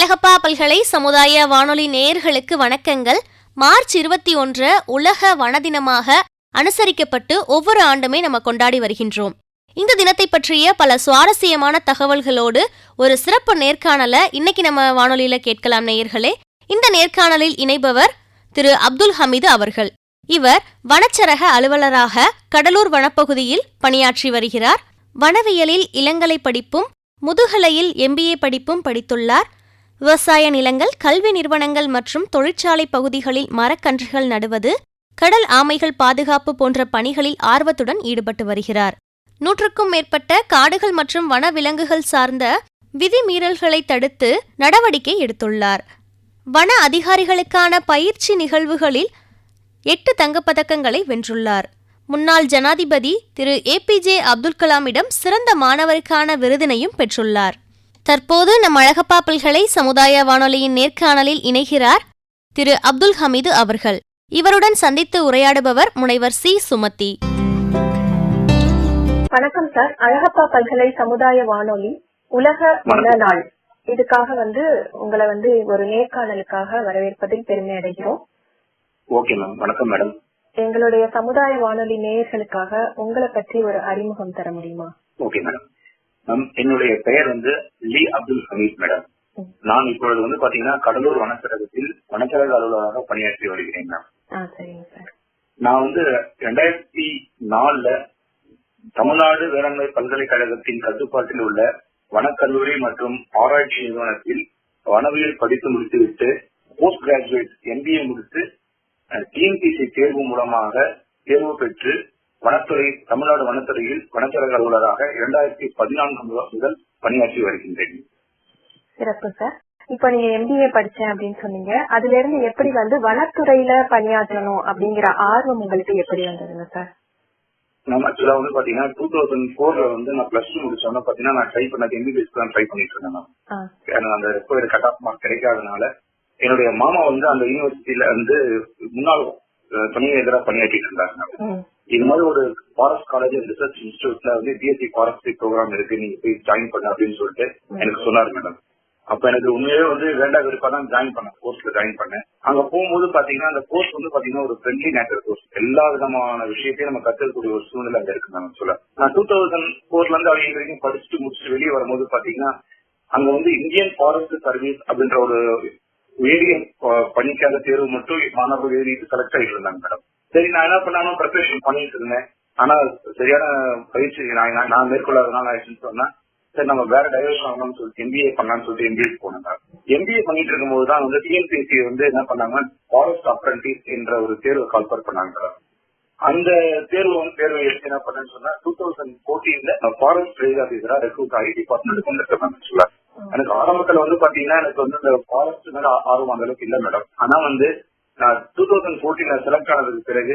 அழகப்பா பல்கலை சமுதாய வானொலி நேயர்களுக்கு வணக்கங்கள். மார்ச் 21 உலக வன தினமாக அனுசரிக்கப்பட்டு ஒவ்வொரு ஆண்டுமே நம்ம கொண்டாடி வருகின்றோம். இந்த தினத்தை பற்றிய பல சுவாரஸ்யமான தகவல்களோடு ஒரு சிறப்பு நேர்காணலை இன்னைக்கு நம்ம வானொலியில கேட்கலாம் நேயர்களே. இந்த நேர்காணலில் இணைபவர் திரு அப்துல் ஹமீது அவர்கள். இவர் வனச்சரக அலுவலராக கடலூர் வனப்பகுதியில் பணியாற்றி வருகிறார். வனவியலில் இளங்கலை படிப்பும் முதுகலையில் MBA படிப்பும் படித்துள்ளார். விவசாய நிலங்கள், கல்வி நிறுவனங்கள் மற்றும் தொழிற்சாலை பகுதிகளில் மரக்கன்றுகள் நடுவது, கடல் ஆமைகள் பாதுகாப்பு போன்ற பணிகளில் ஆர்வத்துடன் ஈடுபட்டு வருகிறார். 100க்கும் மேற்பட்ட காடுகள் மற்றும் வனவிலங்குகள் சார்ந்த விதிமீறல்களை தடுத்து நடவடிக்கை எடுத்துள்ளார். வன அதிகாரிகளுக்கான பயிற்சி நிகழ்வுகளில் 8 தங்கப்பதக்கங்களை வென்றுள்ளார். முன்னாள் ஜனாதிபதி திரு APJ அப்துல் கலாமிடம் சிறந்த மாணவருக்கான விருதினையும் பெற்றுள்ளார். தற்போது நம் அழகப்பா பல்கலை சமுதாய வானொலியின் நேர்காணலில் இணைகிறார் திரு அப்துல் ஹமீது அவர்கள். இவருடன் சந்தித்து உரையாடுபவர் முனைவர் C. சுமதி. வணக்கம் சார். அழகப்பா பல்கலை சமுதாய வானொலி உலக வன நாள் இதுக்காக உங்களை ஒரு நேர்காணலுக்காக வரவேற்பதில் பெருமை அடைகிறோம். Okay ma'am. வணக்கம் மேடம். எங்களுடைய சமுதாய வானொலி நேயர்களுக்காக உங்களை பற்றி ஒரு அறிமுகம் தர முடியுமா? Okay madam. என்னுடைய பெயர் லீ அப்துல் ஹமீத் மேடம். நான் இப்பொழுது பாத்தீங்கன்னா கடலூர் வனச்சரகத்தில் வனச்சரக அலுவலராக பணியாற்றி வருகிறேன் மேம். சரிங்க சார். நான் 2004 தமிழ்நாடு வேளாண்மை பல்கலைக்கழகத்தின் கட்டுப்பாட்டில் உள்ள வனக்கல்லூரி மற்றும் ஆராய்ச்சி நிறுவனத்தில் வனவியல் படித்து முடித்துவிட்டு போஸ்ட் கிராஜுவேட் MBA முடித்து TNPC தேர்வு மூலமாக தேர்வு பெற்று தமிழ்நாடு வனத்துறையில் வனச்சரக அலுவலராக 2014 முதல் பணியாற்றி வருகின்றேன். சிறப்பு சார். இப்ப நீங்க MBA படிச்சேன் அப்படின்னு சொன்னீங்க. அதுல இருந்து எப்படி வனத்துறையில பணியாற்றணும் அப்படிங்கிற ஆர்வம் உங்களுக்கு எப்படி வந்ததுங்க சார்? நம்ம ஆக்சுவலா பாத்தீங்கன்னா 2004 நான் +2 முடிச்சோன்னா பாத்தீங்கன்னா நான் ட்ரை பண்ணது MBBS தான் ட்ரை பண்ணிட்டு இருந்தேன் மேம். அந்த ரெக்வயர்டு கட் ஆஃப் மார்க் கிடைக்காதனால என்னுடைய மாமா அந்த யூனிவர்சிட்டியில முன்னாள் துணை எதிராக பணியாற்றிட்டு இருந்தாங்க. இது மாதிரி ஒரு ஃபாரஸ்ட் காலேஜ் அண்ட் ரிசர்ச் இன்ஸ்டிடியூட்ல BSc ஃபாரஸ்ட்ரி ப்ரோக்ராம் இருக்கு, நீங்க போய் ஜாயின் பண்ண அப்படின்னு சொல்லிட்டு எனக்கு சொன்னாரு மேடம். அப்ப எனக்கு உண்மையிலே வேண்டாம் விருப்பா தான் ஜாயின் பண்ணேன், கோர்ஸ்ல ஜாயின் பண்ணேன். அங்க போகும்போது பாத்தீங்கன்னா அந்த கோர்ஸ் பாத்தீங்கன்னா ஒரு ஃப்ரெண்ட்லி நேச்சர் கோர்ஸ், எல்லா விதமான விஷயத்தையும் நம்ம கத்துக்கக்கூடிய ஒரு சூழ்நிலை அங்க இருக்கு மேம். சொல்ல நான் 2004 இருந்து அவங்க வரைக்கும் படிச்சுட்டு முடிச்சுட்டு வெளியே வரும்போது பாத்தீங்கன்னா அங்க இந்தியன் ஃபாரஸ்ட் சர்வீஸ் அப்படின்ற ஒரு வேரியன் பணிக்காக தேர்வு மட்டும் மாணவர்கள் எழுதிட்டு செலக்ட் ஆகிட்டு இருந்தாங்க மேடம். சரி, நான் என்ன பண்ணாலும் ப்ரிப்பரேஷன் பண்ணிட்டு இருந்தேன். ஆனா சரியான பயிற்சி நான் மேற்கொள்ளாதனால ஆயிடுச்சுன்னு சொன்னா சரி நம்ம வேற டைவர்ஷன் ஆகணும்னு சொல்லிட்டு MBA பண்ணலாம்னு சொல்லிட்டு MBA போனேன். MBA பண்ணிட்டு இருக்கும்போது தான் TNPC என்ன பண்ணாங்கன்னா ஃபாரஸ்ட் அப்ரண்டிஸ் என்ற ஒரு தேர்வு கால்பர் பண்ணாங்க. அந்த தேர்வு எடுத்து என்ன பண்ணேன்னு சொன்னா 2014 ஃபாரஸ்ட் ரேஞ்ச் ஆபீசரா ரெக்ரூட் ஆகி டிபார்ட்மெண்ட் வந்துருக்கேன். எனக்கு ஆரம்பத்துல பாத்தீங்கன்னா எனக்கு இந்த ஃபாரஸ்ட் மேல ஆர்வம் அந்த அளவுக்கு இல்ல மேடம். ஆனா நான் 2014 செலக்ட் ஆனதுக்கு பிறகு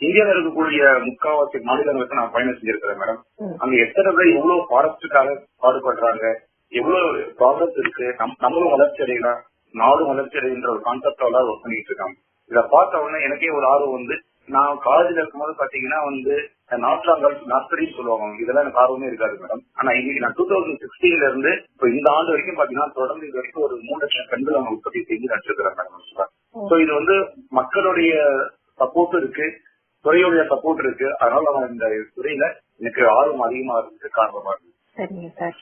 இந்தியாவில் இருக்கக்கூடிய முக்காவாசி மாநிலங்களுக்கு நான் பயணம் செஞ்சிருக்கிறேன் மேடம். அங்க எத்தனை பேர் எவ்வளவு ஃபாரஸ்டுக்காக பாடுபடுறாங்க, எவ்வளவு ப்ராசஸ் இருக்கு, நம்மளும் வளர்ச்சி அடையலாம், நாடும் வளர்ச்சி அடைகின்ற ஒரு கான்செப்டால ஒர்க் பண்ணிட்டு இருக்காங்க. இதை பார்த்த உடனே எனக்கே ஒரு ஆர்வம் நான் காலேஜ்ல இருக்கும்போது பாத்தீங்கன்னா நாற்றாங்கல் நர்சரின்னு சொல்லுவாங்க, இதெல்லாம் எனக்கு ஆர்வமே இருக்காது மேடம். ஆனா இன்னைக்கு நான் 2016 இருந்து இப்ப இந்த ஆண்டு வரைக்கும் பாத்தீங்கன்னா தொடர்ந்து இது வரைக்கும் ஒரு 3 லட்சம் பெண்கள் அவங்க உற்பத்தி செஞ்சு நடிச்சிருக்கிறாங்க மேடம். சோ இது மக்களுடைய சப்போர்ட் இருக்கு, துறையுடைய சப்போர்ட் இருக்கு. அதனால இந்த துறையில எனக்கு ஆர்வம் அதிகமா இருக்கு, காரணமா இருக்கு. சரிங்க சார்.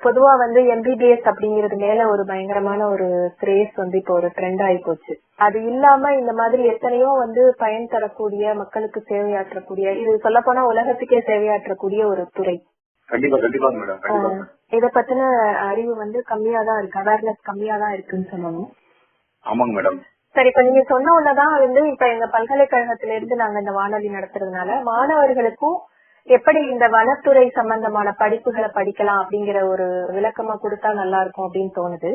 பொதுவா MBBS அப்படிங்கிறது மேல ஒரு பயங்கரமான ஒரு கிரேஸ் இப்போ ஒரு ட்ரெண்ட் ஆகி போச்சு. அது இல்லாம இந்த மாதிரி எத்தனையோ பயன் தரக்கூடிய, மக்களுக்கு சேவையாற்றக்கூடிய, இது சொல்ல போனா உலகத்துக்கே சேவையாற்றக்கூடிய ஒரு துறை. கண்டிப்பா கண்டிப்பா மேடம். இத பத்தின அறிவு கம்மியா தான் இருக்கு, அவேர்னஸ் கம்மியா தான் இருக்குன்னு சொல்லணும். ஆமாங்க மேடம். சரி, இப்ப நீங்க சொன்ன உடனேதான் இப்ப எங்க பல்கலைக்கழகத்தில இருந்து நாங்க இந்த வானொலி நடத்துறதுனால மாணவர்களுக்கும் எப்படி இந்த வனத்துறை சம்பந்தமான படிப்புகளை படிக்கலாம் அப்படிங்கிற ஒரு விளக்கமா கொடுத்தா நல்லா இருக்கும் அப்படின்னு தோணுது.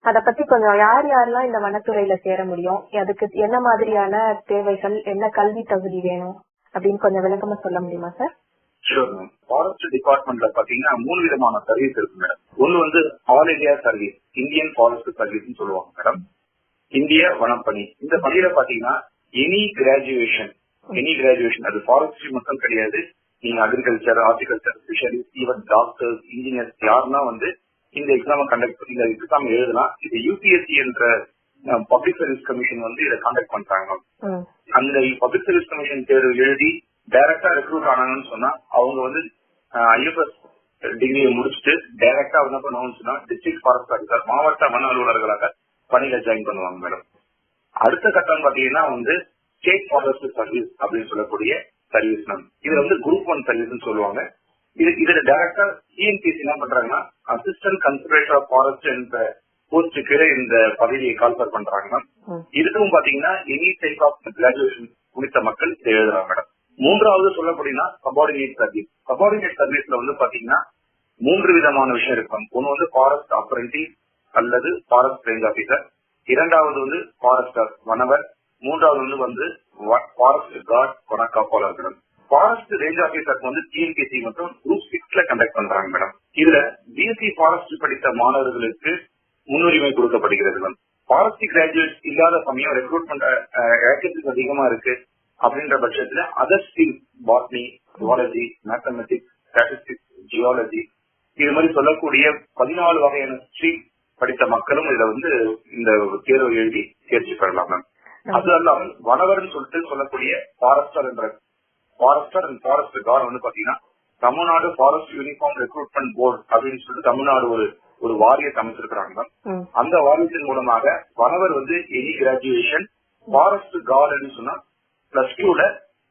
அத பத்தி கொஞ்சம் யாரெல்லாம் இந்த வனத்துறையில சேர முடியும், அதுக்கு என்ன மாதிரியான தேவைகள், என்ன கல்வி தகுதி வேணும் அப்படின்னு கொஞ்சம் விளக்கமா சொல்ல முடியுமா சார்? Sure ma'am. ஃபாரஸ்ட் டிபார்ட்மெண்ட்ல பாத்தீங்கன்னா 3 விதமான சர்வீஸ் இருக்கு மேடம். ஒன்னு all India service, Indian forest service சொல்லுவாங்க மேடம். இந்திய வனப்பணி, இந்த பணியில பாத்தீங்கன்னா எனி கிராஜுவேஷன் அது ஃபாரஸ்ட்ரி மட்டும் கிடையாது. நீங்க agriculture, horticulture, fisheries, even doctors, engineers யாருன்னா இந்த எக்ஸாம் எழுதலாம். இது யூபிஎஸ்சி என்ற பப்ளிக் சர்வீஸ் கமிஷன் வந்து இதை கான்டாக்ட் பண்றாங்க. அந்த பப்ளிக் சர்வீஸ் கமிஷன் தேர்வு எழுதி டைரக்டா ரெக்ரூட் ஆனாங்கன்னு சொன்னா அவங்க வந்து ஐஎஃப்எஸ் டிகிரியை முடிச்சுட்டு டைரக்டா என்ன பண்ணுவாங்கன்னு சொன்னா டிஸ்ட்ரிக்ட் ஃபாரஸ்ட் ஆஃபீஸர், மாவட்ட வன அலுவலர்களாக பணியில ஜாயின் பண்ணுவாங்க மேடம். அடுத்த கட்டம் பாத்தீங்கன்னா வந்து ஸ்டேட் ஃபாரஸ்ட் சர்வீஸ் அப்படின்னு சொல்லக்கூடிய சர்வீஸ் மேம். இதுல வந்து குரூப் 1 சர்வீஸ் சொல்லுவாங்க. இதுல டைரக்டா டிஎன்பிஎஸ்சி என்ன பண்றாங்கன்னா அசிஸ்டன்ட் கன்சர்வேட்டர் ஆஃப் ஃபாரஸ்ட் என்ற போஸ்டுக்கு இந்த பதவியை கால்ஃபர் பண்றாங்க மேம். இதுக்கும் பாத்தீங்கன்னா எனி டைப் ஆஃப் கிராஜுவேஷன் முடித்த மக்கள் இதை எழுதுறாங்க மேடம். மூன்றாவது சொல்லப்படினா சபார்டினேட் சர்வீஸ். சபார்டினேட் சர்வீஸ்ல வந்து பாத்தீங்கன்னா 3 விதமான விஷயம் இருக்கும். ஒன்னு வந்து ஃபாரஸ்ட் அப்ரெண்டிஸ் அல்லது ஃபாரஸ்ட் ரேஞ்ச் ஆபீசர், இரண்டாவது வந்து ஃபாரஸ்டர் வனவர், மூன்றாவது வந்து ஃபாரஸ்ட் கார்டு வன காப்பாளர்கள். ஃபாரஸ்ட் ரேஞ்ச் ஆபீசருக்கு வந்து டிஎன்பிஎஸ்சி மற்றும் குரூப் 6ல கண்டக்ட் பண்றாங்க மேடம். இதுல பிஎஸ்சி ஃபாரஸ்ட் படித்த மாணவர்களுக்கு முன்னுரிமை கொடுக்கப்படுகிறது மேம். ஃபாரஸ்ட் கிராஜுவேட் இல்லாத சமயம் ரெக்ரூட்மெண்ட் வேகன்சிஸ் அதிகமா இருக்கு அப்படின்ற பட்சத்துல other stream botany, zoology, mathematics, statistics, geology இது மாதிரி சொல்லக்கூடிய 14 வகையான ஸ்ட்ரீம் படித்த மக்களும் இதுல வந்து இந்த தேர்வு எழுதி தேர்ச்சி பெறலாம் மேம். அது அல்லாமல் வனவர்னு சொல்லிட்டு சொல்லக்கூடிய ஃபாரஸ்டர் அண்ட் ஃபாரஸ்ட் கார்டு வந்து பாத்தீங்கன்னா Tamil Nadu forest uniform recruitment board அப்படின்னு சொல்லிட்டு தமிழ்நாடு ஒரு வாரியத்தை அமைச்சிருக்கிறாங்க. அந்த வாரியத்தின் மூலமாக வனவர் வந்து எனி கிராஜுவேஷன், ஃபாரஸ்ட் கார்டுன்னு சொன்னா +2ல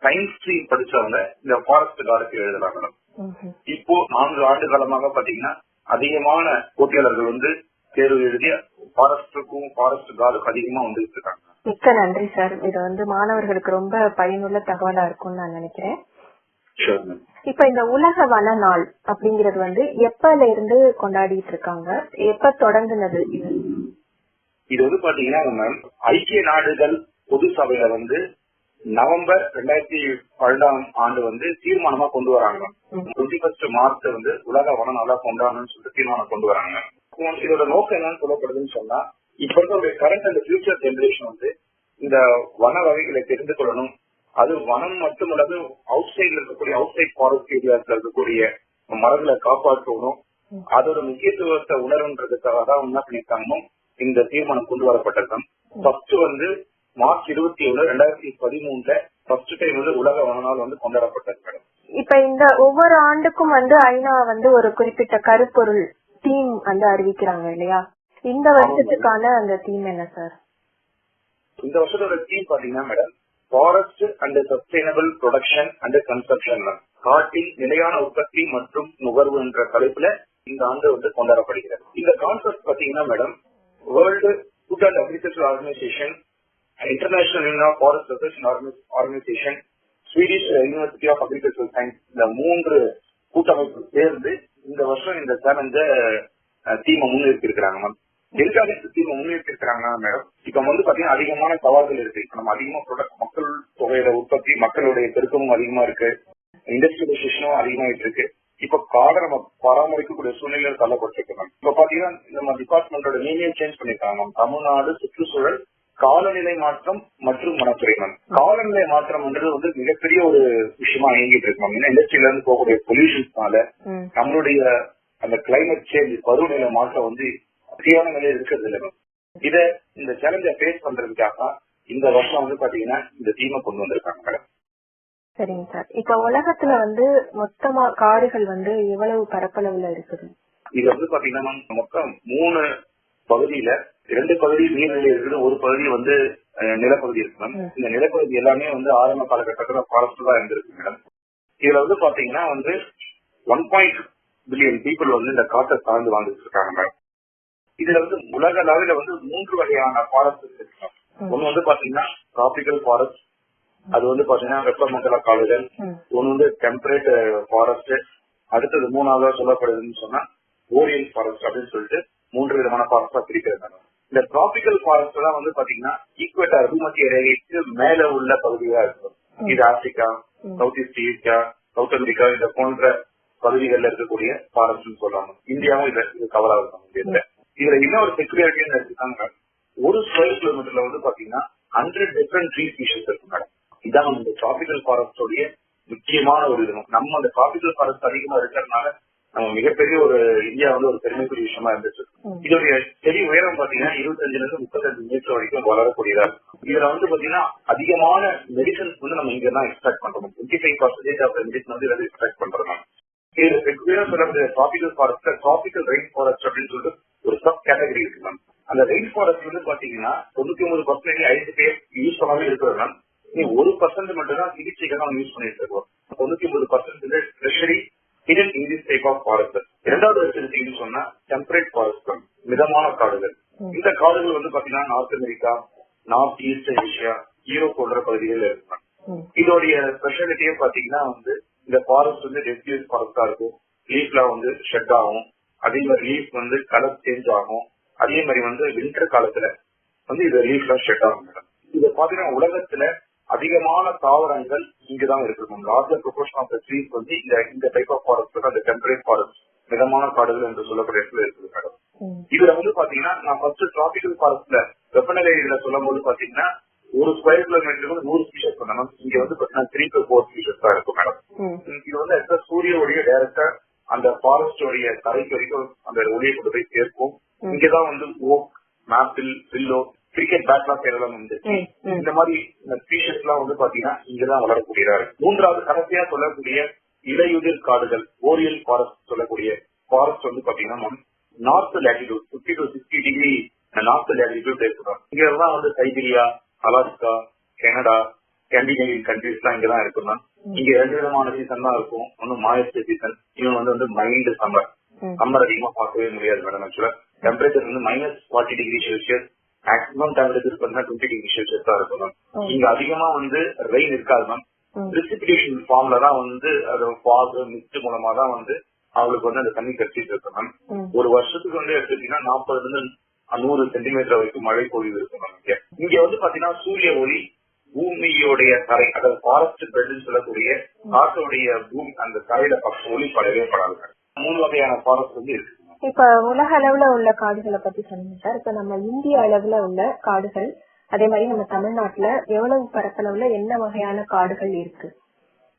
சயின்ஸ் ஸ்ட்ரீம் படிச்சவங்க இந்த ஃபாரஸ்ட் கார்டுக்கு எழுதலாம் மேடம். இப்போ 4 ஆண்டு காலமாக பாத்தீங்கன்னா அதிகமான போட்டியாளர்கள் வந்து தேர்வு எழுதி ஃபாரஸ்டுக்கும் ஃபாரஸ்ட் கார்டுக்கும் அதிகமா வந்துட்டு இருக்காங்க. மிக்க நன்றி சார். இது வந்து மாணவர்களுக்கு ரொம்ப பயனுள்ள தகவலா இருக்கும்னு நான் நினைக்கிறேன். இப்ப இந்த உலக வன நாள் அப்படிங்கறது வந்து எப்பல இருந்து கொண்டாடிட்டு இருக்காங்க, எப்ப தொடங்குனது? இது வந்து பாத்தீங்கன்னா மேம் ஐக்கிய நாடுகள் பொது சபையில வந்து நவம்பர் 2012 வந்து தீர்மானமா கொண்டு வராங்க. 21 மார்ச் வந்து உலக வன நாளா கொண்டாடணும்னு சொல்லிட்டு தீர்மானம் கொண்டு வராங்க. இதோட நோக்கம் என்னன்னு சொல்லப்படுதுன்னு சொன்னா இப்ப இருக்க கரண்ட் அண்ட் ஃபியூச்சர் ஜெனரேஷன் வந்து இந்த வன வகைகளை தெரிந்து கொள்ளணும். அது வனம் மட்டுமல்லாது அவுட் சைட்ல இருக்கக்கூடிய அவுட் சைட் ஃபாரஸ்ட் ஏரியாஸ்ல இருக்கக்கூடிய மரங்களை காப்பாற்றணும். அதோட முக்கியத்துவத்தை உணர்வுன்றதுக்காக தான் என்ன பண்ணிருக்காங்க இந்த தீர்மானம் கொண்டு வரப்பட்டது. ஃபர்ஸ்ட் வந்து மார்ச் 21, 2013 ஃபர்ஸ்ட் டைம் வந்து உலக வன நாள் வந்து கொண்டாடப்பட்டது மேடம். இப்ப இந்த ஒவ்வொரு ஆண்டுக்கும் வந்து ஐநா வந்து ஒரு குறிப்பிட்ட கருப்பொருள் தீம் வந்து அறிவிக்கிறாங்க இல்லையா? இந்த வருஷத்துக்கான அந்த தீம் என்ன சார்? இந்த வருஷத்தோட தீம் பாத்தீங்கன்னா madam forest and sustainable production and consumption, காட்டின் நிலையான உற்பத்தி மற்றும் நுகர்வு என்ற தலைப்புல இந்த ஆண்டு வந்து கொண்டாடப்படுகிறது. இந்த கான்செப்ட் பாத்தீங்கன்னா madam world food and agriculture organisation, international union of forest research organisation, Swedish university of agriculture science இந்த 3 கூட்டமைப்பு சேர்ந்து இந்த வருஷம் இந்த சேலஞ்ச தீமை முன்னிறுத்தி இருக்கிறாங்க மேம். எதுக்காக இந்த தீமை முன்னிறுத்தி இருக்கிறாங்கன்னா மேடம் இப்ப வந்து பாத்தீங்கன்னா அதிகமான சவால்கள் இருக்கு. இப்ப நம்ம அதிகமா மக்கள் தொகையோட உற்பத்தி, மக்களுடைய பெருக்கமும் அதிகமா இருக்கு, இண்டஸ்ட்ரியலைசேஷனும் அதிகமாயிட்டு இருக்கு. இப்ப காடை நம்ம பராமரிக்கக்கூடிய சூழ்நிலையில் தள்ளப்பட்டிருக்கு மேம். இப்ப பாத்தீங்கன்னா நம்ம டிபார்ட்மெண்டோட நேமே சேஞ்ச் பண்ணிருக்காங்க மேம். தமிழ்நாடு சுற்றுச்சூழல் காலநிலை மாற்றம் மற்றும் வனத்துறை மேம். காலநிலை மாற்றம்ன்றது வந்து மிகப்பெரிய ஒரு விஷயமா இயங்கிட்டு இருக்கு மேம். ஏன்னா இண்டஸ்ட்ரியில இருந்து போகக்கூடிய பொல்யூஷன்ஸ்னால நம்மளுடைய அந்த கிளைமேட் சேஞ்ச் பருவநிலை மாற்றம் வந்து அதிகமான நிலையில் இருக்கிறது இல்லை மேம். இந்த சேலஞ்சை ஃபேஸ் பண்றதுக்காக இந்த வருஷம் வந்து பாத்தீங்கன்னா இந்த தீமை கொண்டு வந்திருக்காங்க மேடம். சரிங்க சார். இப்ப உலகத்துல வந்து மொத்தமா காடுகள் வந்து எவ்வளவு பரப்பளவுல இருக்குது? இது வந்து பாத்தீங்கன்னா மொத்தம் 3 பகுதியில 2 பகுதி நீர்நிலை இருக்குது, ஒரு பகுதி வந்து நிலப்பகுதி இருக்கு மேம். இந்த நிலப்பகுதி எல்லாமே வந்து ஆரம்ப காலகட்டத்துல ஃபாரஸ்ட் தான் இருந்திருக்கு மேடம். இதுல வந்து பாத்தீங்கன்னா வந்து 1.1 பில்லியன் பீப்புள் வந்து இந்த காட்டை சார்ந்து வாழ்ந்துட்டு இருக்காங்க மேடம். இதுல வந்து உலக அளவில் வந்து 3 வகையான ஃபாரஸ்ட் இருக்கு. ஒன்னு வந்து பாத்தீங்கன்னா டிராபிக்கல் ஃபாரஸ்ட், அது வந்து பாத்தீங்கன்னா வெப்பமண்டல காடுகள். ஒன்னு வந்து டெம்பரேட் ஃபாரஸ்ட், அடுத்தது 3ஆவதா சொல்லப்படுதுன்னு சொன்னா ஓரியல் ஃபாரஸ்ட் அப்படின்னு சொல்லிட்டு 3 விதமான ஃபாரஸ்டா பிரிக்கிறது. இந்த டிராபிக்கல் ஃபாரஸ்ட் தான் வந்து பாத்தீங்கன்னா ஈக்குவேட்டர் பூமத்திய ரேகைக்கு மேல உள்ள பகுதியா இருக்கும். இது Africa, south east Asia, south America இந்த போன்ற பகுதிகளில் இருக்கக்கூடிய ஃபாரஸ்ட் சொல்றாங்க. இந்தியாவும் இது கவர் ஆகுது. இதுல இன்னொரு செக்யூரிட்டி எடுத்துக்காங்க, 1 ஸ்கொயர் கிலோமீட்டர்ல வந்து பாத்தீங்கன்னா 100 டிஃபரெண்ட் ட்ரீ ஸ்பீஷிஸ் இருக்கு மேடம். இதான் நம்ம இந்த டிராபிக்கல் ஃபாரஸ்டோடைய முக்கியமான ஒரு இது. நம்ம அந்த டிராபிக்கல் ஃபாரஸ்ட் அதிகமா இருக்கிறதுனால நம்ம மிகப்பெரிய ஒரு இந்தியா வந்து ஒரு பெருமைக்குரிய விஷயமா இருந்துச்சு. இதோடைய செடி உயரம் பாத்தீங்கன்னா 25 to 35 மீட்டர் வரைக்கும் வளரக்கூடியதா இருக்கும். இதுல வந்து பாத்தீங்கன்னா அதிகமான மெடிசன்ஸ் வந்து நம்ம இங்க தான் எக்ஸ்ட்ராக்ட் பண்றோம். 25% ஆஃப் மெடிசன் வந்து இதை எக்ஸ்ட்ராக்ட் பண்றோம். இது ரெகுலரா சொல்ல tropical forest, tropical rain forest அப்படின்னு சொல்லிட்டு ஒரு சப் கேட்டகரி இருக்கு மேம். அந்த ரெயின் ஃபாரஸ்ட் வந்து பாத்தீங்கன்னா 99% 5 பேர் யூஸ் பண்ணாமே இருக்கிறது மேம். நீ 1% மட்டும் தான் சிகிச்சைக்காக நம்ம யூஸ் பண்ணிட்டு இருக்கோம். 99% treasury hidden in this type of forest. இரண்டாவது எடுத்துக்கிட்டீங்கன்னு சொன்னா டெம்பரேட் ஃபாரஸ்ட், மிதமான காடுகள். இந்த காடுகள் வந்து பாத்தீங்கன்னா north America, north east Asia, Europe போன்ற பகுதிகள் இருக்கு. இதோடைய ஸ்பெஷாலிட்டியே பாத்தீங்கன்னா வந்து இந்த ஃபாரஸ்ட் வந்து டெசிடியஸ் ஃபாரஸ்டா இருக்கும். லீஃப்ல வந்து ஷெட் ஆகும். அதே மாதிரி லீஃப் வந்து கலர் சேஞ்ச் ஆகும். அதே மாதிரி வந்து வின்டர் காலத்துல வந்து இது லீஃப்ல ஷெட் ஆகும். இது பாத்தீங்கன்னா உலகத்துல அதிகமான தாவரங்கள் இங்கதான் இருக்கு. Larger proportion of the trees வந்து இந்த டைப் ஆஃப் ஃபாரஸ்ட், அந்த டெம்பரேட் ஃபாரஸ்ட், மிதமான காடுகள் என்று சொல்லக்கூடிய இடத்துல இருக்குது மேடம். இதுல வந்து பாத்தீங்கன்னா நான் ஃபர்ஸ்ட் டிராபிக்கல் ஃபாரஸ்ட்ல வெப்பநிலைகளை சொல்லும் போது பாத்தீங்கன்னா ஒரு ஸ்கொயர் கிலோமீட்டருக்கு 100 ஸ்பீஷஸ் பண்ணணும். இங்க வந்து பாத்தீங்கன்னா 3 to 4 ஸ்பீஷஸ் தான் இருக்கும் மேடம். இது வந்து சூரிய ஒளிய டைரக்டா அந்த ஃபாரஸ்ட் உடைய கரைக்கு வரைக்கும் அந்த ஒளியை கொண்டு போய் சேர்க்கும். இங்கதான் வந்து ஓக், மேப்பிள், வில்லோ, கிரிக்கெட் பேட்லாம் சேரலாம் வந்து இந்த மாதிரி ஸ்பீஷஸ் எல்லாம் வந்து பாத்தீங்கன்னா இங்கதான் வளரக்கூடியதா இருக்கு. மூன்றாவது கடைசியா சொல்லக்கூடிய இலையுதிர் காடுகள், ஓரியல் ஃபாரஸ்ட் சொல்லக்கூடிய ஃபாரஸ்ட் வந்து பாத்தீங்கன்னா north latitude 50 to 60 degree north latitude இருக்கிறோம். இங்க எல்லாம் வந்து Siberia, Alaska, Canada, Scandinavian countries எல்லாம் இங்கதான் இருக்குன்னா இங்க 2 விதமான சீசன் தான் இருக்கும். ஒன்னு மாய்ஸ்ட் சீசன், இன்னொன்னு வந்து மைல்டு சம்மர். சம்மர் அதிகமா பார்க்கவே முடியாது மேடம். ஆக்சுவலா டெம்பரேச்சர் வந்து -40 டிகிரி செல்சியஸ், மேக்ஸிமம் டெம்பரேச்சர் பார்த்தீங்கன்னா 20 டிகிரி செல்சியஸ் தான் இருக்கும் மேம். இங்க அதிகமா வந்து ரெயின் இருக்காது மேம். பிரிசிபிடேஷன் ஃபார்ம்ல தான் வந்து அது ஃபாக், மிஸ்ட் மூலமா தான் வந்து அவங்களுக்கு வந்து அந்த தண்ணி கட்டிட்டு இருக்கு மேம். ஒரு வருஷத்துக்கு வந்து எடுத்துட்டீங்கன்னா 40 to 100 சென்டிமீட்டர் வரைக்கும் மழை பொழிவு இருக்கும் நமக்கு. இங்க வந்து பாத்தீங்கன்னா சூரிய ஒளி பூமியோடைய தரை, அதாவது ஃபாரஸ்ட் பெட்னு சொல்லக்கூடிய காட்டோடைய பூமி அந்த தரையில ஒளி படவே படாது. 3 வகையான ஃபாரஸ்ட் வந்து இருக்கு. இப்ப உலக அளவுல உள்ள காடுகளை பத்தி சொன்னீங்க சார். இப்ப நம்ம இந்திய அளவுல உள்ள காடுகள், அதே மாதிரி நம்ம தமிழ்நாட்டுல எவ்வளவு பரப்பளவுல என்ன வகையான காடுகள் இருக்கு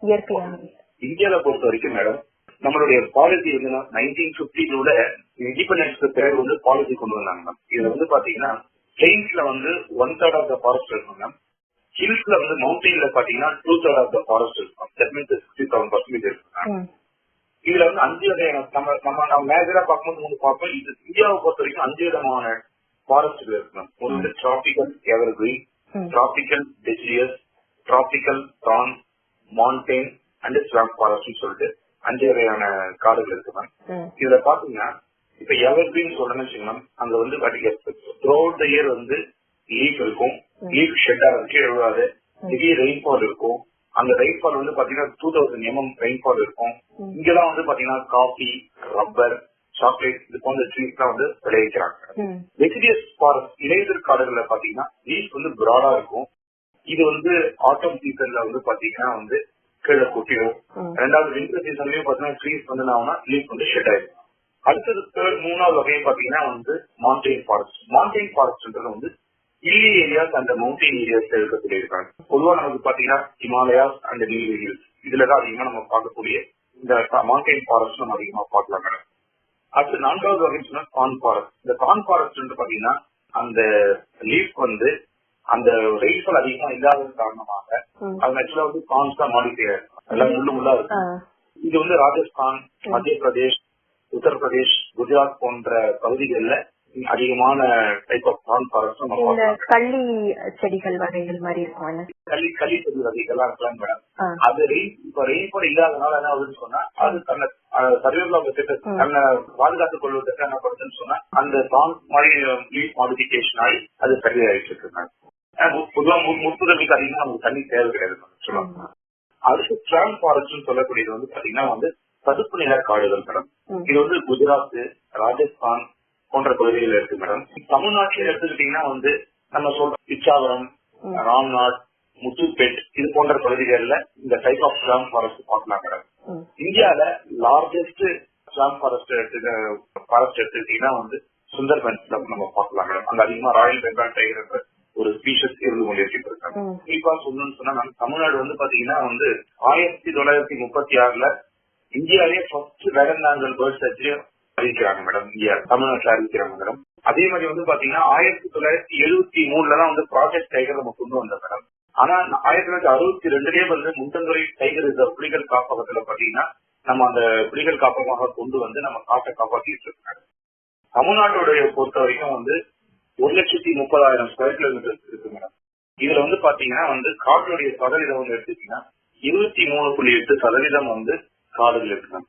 இயற்கையானது? இந்தியாவை பொறுத்த வரைக்கும் மேடம் நம்மளுடைய பாலிசி வந்து 1952 இண்டிபெண்டன்ஸ்க்கு பிறகு வந்து பாலிசி கொண்டு வந்தாங்க மேம். இதுல வந்து பாத்தீங்கன்னா பிளெயின்ஸ்ல வந்து 1/3 ஆஃப் த ஃபாரஸ்ட் இருக்கும் மேம். ஹில்ஸ்ல வந்து மவுண்டெயின்ல பாத்தீங்கன்னா 2/3 ஆஃப் த ஃபாரஸ்ட் இருக்கும். தட் மீன்ஸ் 67% இருக்கும். இதுல வந்து 5 வகையான நம்ம மேஜரா பார்க்கும்போது வந்து பார்ப்போம். இது இந்தியாவை பொறுத்த வரைக்கும் 5 விதமான ஃபாரஸ்ட் இருக்கு. ஒன்று வந்து tropical evergreen, tropical deciduous, tropical thorn, mountain and swamp forest சொல்லிட்டு 5 வகையான காடுகள் இருக்கு மேம். இதுல பாத்தீங்கன்னா இப்ப எவர்கிரீன் சொல்லணும்னு வச்சுக்கோங்க, அங்க வந்து த்ரூஅவுட் த இயர் வந்து லீஃப் இருக்கும். லீஃப் ஷெட் ஆகிறதுக்கு எழுதாது. ஹெவி ரெயின்ஃபால் இருக்கும். அந்த ரெயின்ஃபால் வந்து பாத்தீங்கன்னா 2000 mm ரெயின்ஃபால் இருக்கும். இங்கெல்லாம் வந்து பாத்தீங்கன்னா காஃபி, ரப்பர், சாக்லேட் இது போன்ற ட்ரீஸ் எல்லாம் வந்து விளைவிக்கிறாங்க. டெசிடியஸ் ஃபாரஸ்ட் இலையுதிர் காடுகள்ல பாத்தீங்கன்னா லீஃப் வந்து பிராடா இருக்கும். இது வந்து ஆட்டம் சீசன்ல வந்து பாத்தீங்கன்னா வந்து கீழே கொட்டிடும். ரெண்டாவது விண்டர் சீசன்லயும் பாத்தீங்கன்னா ட்ரீஸ் வந்து லீஃப் வந்து ஷெட் ஆயிடும். அடுத்தது மூணாவது வகையை பாத்தீங்கன்னா வந்து மவுண்டெயின் ஃபாரஸ்ட். மவுண்டெயின் ஃபாரஸ்ட்ன்றது வந்து hilly areas and mountain areas இருக்கக்கூடிய இருக்காங்க. பொதுவா நமக்கு பாத்தீங்கன்னா ஹிமாலயாஸ் அண்ட் நீலகிரி ஹில்ஸ் இதுலதான் அதிகமா நம்ம பார்க்கக்கூடிய இந்த மவுண்டெயின் ஃபாரஸ்ட் நம்ம அதிகமா பார்க்கலாம் மேடம். அடுத்து 4வது வகை சொன்னா கான் ஃபாரஸ்ட். இந்த கான் ஃபாரஸ்ட் பாத்தீங்கன்னா அந்த லீஃப் வந்து அந்த ரெயின்ஃபால் அதிகமா இல்லாத காரணமாக அது ஆக்சுவலா வந்து கான்ஸ் தான் மாடிஃபை ஆயிருக்கும். எல்லாம் முள்ளா இருக்கு. இது வந்து ராஜஸ்தான், மத்திய பிரதேஷ், உத்தரப்பிரதேஷ், குஜராத் போன்ற பகுதிகளில் அதிகமான டைப் ஆஃப் கான் ஃபாரஸ்ட் நம்ம பார்க்கலாம். கள்ளி செடிகள் வகைகள் மாதிரி இருக்கும். கள்ளி செடி வகைகள்லாம் இருக்கலாம் மேடம். அது இப்ப ரெயின்ஃபால் இல்லாதனால என்ன ஆகுதுன்னு சொன்னா அது தன்னை சர்வைவல் ஆஃப் தன்னை பாதுகாத்துக் கொள்வதற்கு என்ன பண்ணுதுன்னு சொன்னா அந்த கான் மாதிரி லீஃப் மாடிஃபிகேஷன் ஆகி அது சரியாயிட்டு இருக்கு. பொதுவா முற்புதலுக்கு அதிகமா நமக்கு தண்ணி தேவை கிடையாது சொல்லுவாங்க. அடுத்து ஸ்வாம்ப் ஃபாரஸ்ட் சொல்லக்கூடியது வந்து பாத்தீங்கன்னா வந்து சதுப்பு நில காடுகள் மேடம். இது வந்து குஜராத், ராஜஸ்தான் போன்ற பகுதிகள் இருக்கு மேடம். தமிழ்நாட்டில எடுத்துக்கிட்டீங்கன்னா வந்து நம்ம சொல்ற பிச்சாவரம், ராம்நாத், முத்துப்பேட் இது போன்ற பகுதிகளில் இந்த டைப் ஆஃப் ஸ்வாம்ப் ஃபாரஸ்ட் பார்க்கலாம் மேடம். இந்தியால லார்ஜஸ்ட் ஸ்வாம்ப் ஃபாரஸ்ட் எடுத்துக்கிட்டீங்கன்னா வந்து சுந்தர்பன்ஸ் நம்ம பார்க்கலாம் மேடம். அங்க அதிகமா ராயல் பெங்கால் டைகர் ஒரு ஸ்பீஷஸ் இருந்து கொண்டிருக்கிட்டு இருக்காங்க. குறிப்பா சொல்லணும்னு சொன்னா நம்ம தமிழ்நாடு வந்து பாத்தீங்கன்னா வந்து 1936 இந்தியாவிலேயே ஃபர்ஸ்ட் வேடந்தாங்கல் பேர்ட் சர்ச்சரி அறிவிக்கிறாங்க மேடம். இந்தியா தமிழ்நாட்டில் அறிவிக்கிறாங்க மேடம். அதே மாதிரி வந்து பாத்தீங்கன்னா 1973 தான் வந்து ப்ராஜெக்ட் டைகர் நம்ம கொண்டு வந்தோம் மேடம். ஆனா 1962லயே வந்து முண்டந்துறை டைகர் ரிசர்வ் புலிகள் காப்பகத்துல பாத்தீங்கன்னா நம்ம அந்த புலிகள் காப்பகமாக கொண்டு வந்து நம்ம காட்டை காப்பாற்றிட்டு இருக்கோம். தமிழ்நாட்டுடைய பொறுத்த வரைக்கும் வந்து 1,30,000 ஸ்கொயர் கிலோமீட்டர் இருக்கு மேடம். இதுல வந்து பாத்தீங்கன்னா வந்து காட்டுடைய சதவீதம் வந்து எடுத்துட்டீங்கன்னா 23.8% வந்து காடுகள் இருக்கு மேம்.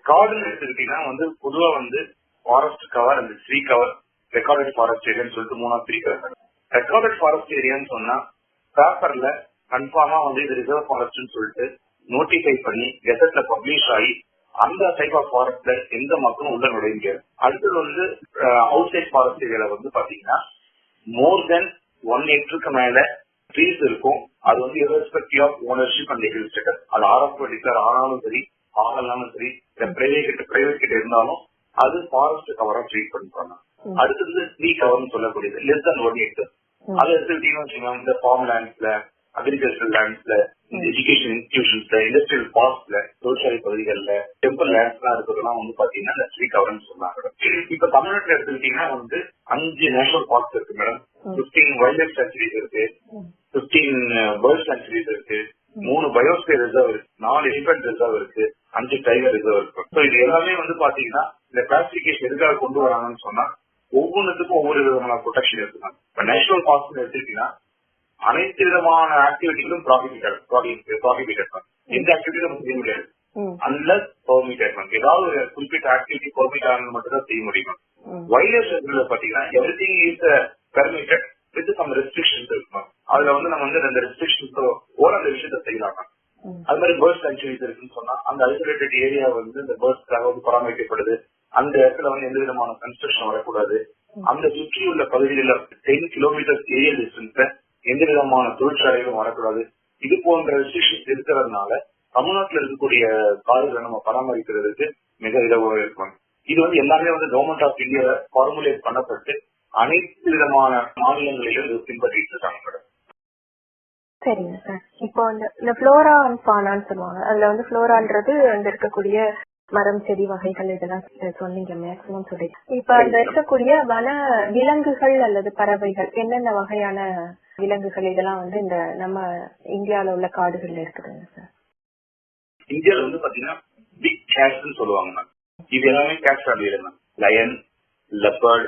காடுன்னு எடுத்துக்கிட்டீங்கன்னா வந்து பொதுவா வந்து forest cover and tree cover, recorded forest ஏரியான்னு சொல்லிட்டு 3 பிரிக்கிறாங்க. ரெக்கார்டட் ஃபாரஸ்ட் ஏரியான்னு சொன்னா பேப்பர்ல கன்ஃபார்மா வந்து இது ரிசர்வ் ஃபாரஸ்ட்னு சொல்லிட்டு நோட்டிஃபை பண்ணி கெசட்ல பப்ளிஷ் ஆகி அந்த டைப் ஆஃப் ஃபாரஸ்ட்ல எந்த மக்களும் உள்ள நுழைங்க. அடுத்தது வந்து அவுட் சைட் ஃபாரஸ்ட் ஏரியால வந்து பாத்தீங்கன்னா மோர் தென் 1 ஏக்கருக்கு மேல ட்ரீஸ் இருக்கும். அது வந்து irrespective of ownership and legal status. அது ஆர்எஃப் டிக்ளேர் ஆனாலும் சரி ஆகலாலும் சரி பிரைவேட் கிட்ட இருந்தாலும் அது ஃபாரஸ்ட் கவரா ட்ரீட் பண்ணிப்பாங்க. அடுத்தது ட்ரீ கவர்னு சொல்லக்கூடியது லெஸ் தென் 1 ஏக்கர். அது எடுத்துக்கிட்டீங்கன்னா இந்த ஃபார்ம் லேண்ட்ஸ்ல, அக்ரிகல்ச்சரல் லேண்ட்ஸ்ல, இந்த எஜுகேஷன் இன்ஸ்டிடியூஷன்ஸ்ல, இண்டஸ்ட்ரியல் பார்க்ஸ்ல, தொழிற்சாலை பகுதிகள்ல, டெம்பிள் லேண்ட்ஸ் எல்லாம் இருக்கிறதெல்லாம் வந்து பாத்தீங்கன்னா இந்த ட்ரீ கவர்னு சொன்னாங்க. இப்ப தமிழ்நாட்டுல எடுத்துக்கிட்டீங்கன்னா வந்து 5 நேஷனல் பார்க்ஸ் இருக்கு மேடம். 15 வைல்ட் லைஃப் சாங்சுரிஸ் இருக்கு, 15 பேர்ட் சாங்சுரிஸ் இருக்கு, 3 பயோஸ்பியர் ரிசர்வ் இருக்கு, 4 எலிபென்ட் ரிசர்வ் இருக்கு, 5 டைகர் ரிசர்வ் இருக்கு. சோ இது எல்லாமே வந்து பாத்தீங்கன்னா இந்த கிளாசிபிகேஷன் எதுக்காக கொண்டு வராங்கன்னு சொன்னா ஒவ்வொன்றுக்கும் ஒவ்வொரு விதமான ப்ரொடெக்ஷன் இருக்கு. இப்ப நேஷனல் பார்க்ஸ் எடுத்துக்கிட்டீங்கன்னா அனைத்து விதமான ஆக்டிவிட்டிகளும் ப்ராஹிபிட்டட். எந்த ஆக்டிவிட்டி நம்ம செய்ய முடியாது அன்லஸ் பெர்மிட்டட். ஏதாவது ஒரு குறிப்பிட்ட ஆக்டிவிட்டி பெர்மிட் ஆனது மட்டும் தான் செய்ய முடியும். வைல்ட் லைஃப் செக்டர்ல பாத்தீங்கன்னா everything is permitted with some restrictions இருக்கும். அதுல வந்து நம்ம வந்து அந்த ரெஸ்ட்ரிக்ஷன்ஸ் அந்த விஷயத்த செய்யலாம். அது மாதிரி பேர்ட் சாங்சுரிஸ் இருக்குன்னு சொன்னா அந்த ஐசோலேட்டட் ஏரியா வந்து இந்த பேர்ட்ஸ்க்காக வந்து பராமரிக்கப்படுது. அந்த இடத்துல வந்து எந்த விதமான கன்ஸ்ட்ரக்ஷன் வரக்கூடாது. அந்த சுற்றி உள்ள பகுதிகளில் 10 கிலோமீட்டர் ஏரியா டிஸ்டன்ஸ்ல எந்த விதமான தொழிற்சாலைகளும் வரக்கூடாது. இது போன்ற ரெஸ்ட்ரிக்ஷன்ஸ் இருக்கிறதுனால தமிழ்நாட்டில் இருக்கக்கூடிய காடுகளை நம்ம பராமரிக்கிறதுக்கு மிக இலவாக இருக்கும். இது வந்து எல்லாமே வந்து கவர்மெண்ட் ஆஃப் இந்தியாவை ஃபார்முலேட் பண்ணப்பட்டு அனைத்து விதமான மாநிலங்களிலும் இது பின்பற்றிட்டு இருக்காங்க மேடம். சரிங்க சார். இப்போ இந்த ஃப்ளோரா அண்ட் ஃபானான்னு சொல்லுவாங்க. அதுல வந்து ஃப்ளோரான்றது அங்க இருக்கக்கூடிய மரம், செடி வகைகள் இதெல்லாம் சொன்னீங்க மேக்சிமம் சொல்லி. இப்ப அந்த இருக்கக்கூடிய வன விலங்குகள் அல்லது பறவைகள் என்னென்ன வகையான விலங்குகள் இதெல்லாம் வந்து இந்த நம்ம இந்தியாவில உள்ள காடுகள்ல இருக்குதுங்க சார்? இந்தியாவில வந்து பாத்தீங்கன்னா பிக் கேட்ஸ் சொல்லுவாங்க. இது எல்லாமே கேட்ஸ் ஆடியல். Lion, leopard,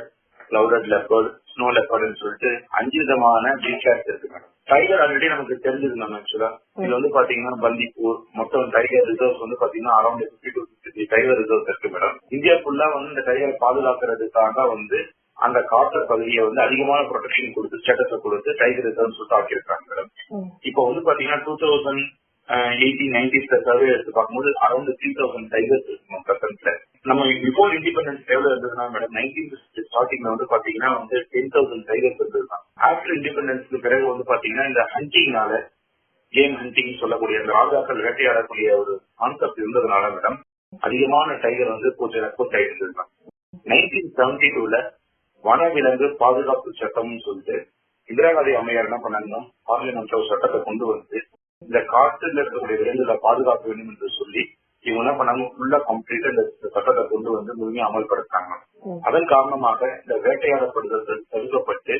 clouded leopard, snow லெப்பர்ட்னு சொல்லிட்டு 5 விதமான பிக் கேட்ஸ் இருக்கு மேடம். டைகர் ஆல்ரெடி நமக்கு தெரிஞ்சது மேம். ஆக்சுவலா இதுல வந்து பாத்தீங்கன்னா பந்திப்பூர் மொத்தம் டைகர் ரிசர்வ்ஸ் வந்து பாத்தீங்கன்னா அரௌண்ட் 50 to 60 டைகர் ரிசர்வ்ஸ் இருக்கு மேடம். இந்தியா ஃபுல்லா வந்து இந்த டைகரை பாதுகாக்கிறதுக்காக வந்து அந்த காட்டு பகுதியை வந்து அதிகமான ப்ரொடெக்ஷன் கொடுத்து ஸ்டேட்டஸ் கொடுத்து டைகர் ரிசர்வ் சொல்லிட்டு ஆக்கியிருக்காங்க மேடம். இப்போ வந்து பாத்தீங்கன்னா 2018-19 சர்வே எடுத்து பார்க்கும்போது அரௌண்ட் 3,000 டைகர்ஸ் இருக்கும் பிரசன்ட்ல. நம்ம பிஃபோர் இண்டிபெண்டன்ஸ் எவ்வளவு இருந்ததுன்னா மேடம் 1960 ஸ்டார்டிங்ல வந்து பாத்தீங்கன்னா வந்து 10,000 டைகர்ஸ் இருந்ததுதான். ஆஃப்டர் இண்டிபெண்டன்ஸ்க்கு பிறகு வந்து பாத்தீங்கன்னா இந்த ஹண்டிங்னால கேம் ஹண்டிங் சொல்லக்கூடிய அந்த ராஜாக்கள் வேட்டையாடக்கூடிய ஒரு கான்செப்ட் இருந்ததுனால மேடம் அதிகமான டைகர் வந்து போச்சு இருந்ததுதான். 1972ல வனவிலங்கு பாதுகாப்பு சட்டம்னு சொல்லிட்டு இந்திரா காந்தி அம்மையார் என்ன பண்ணாங்கன்னா பார்லிமெண்ட்ல ஒரு சட்டத்தை கொண்டு வந்து இந்த காட்டுல இருக்கக்கூடிய விலங்குகளை பாதுகாக்க வேண்டும் என்று சொல்லி இவங்க என்ன பண்ணாங்க ஃபுல்லா கம்ப்ளீட்டா இந்த சட்டத்தை கொண்டு வந்து முழுமையா அமல்படுத்தாங்க. அதன் காரணமாக இந்த வேட்டையாடப்படுதல் தடுக்கப்பட்டு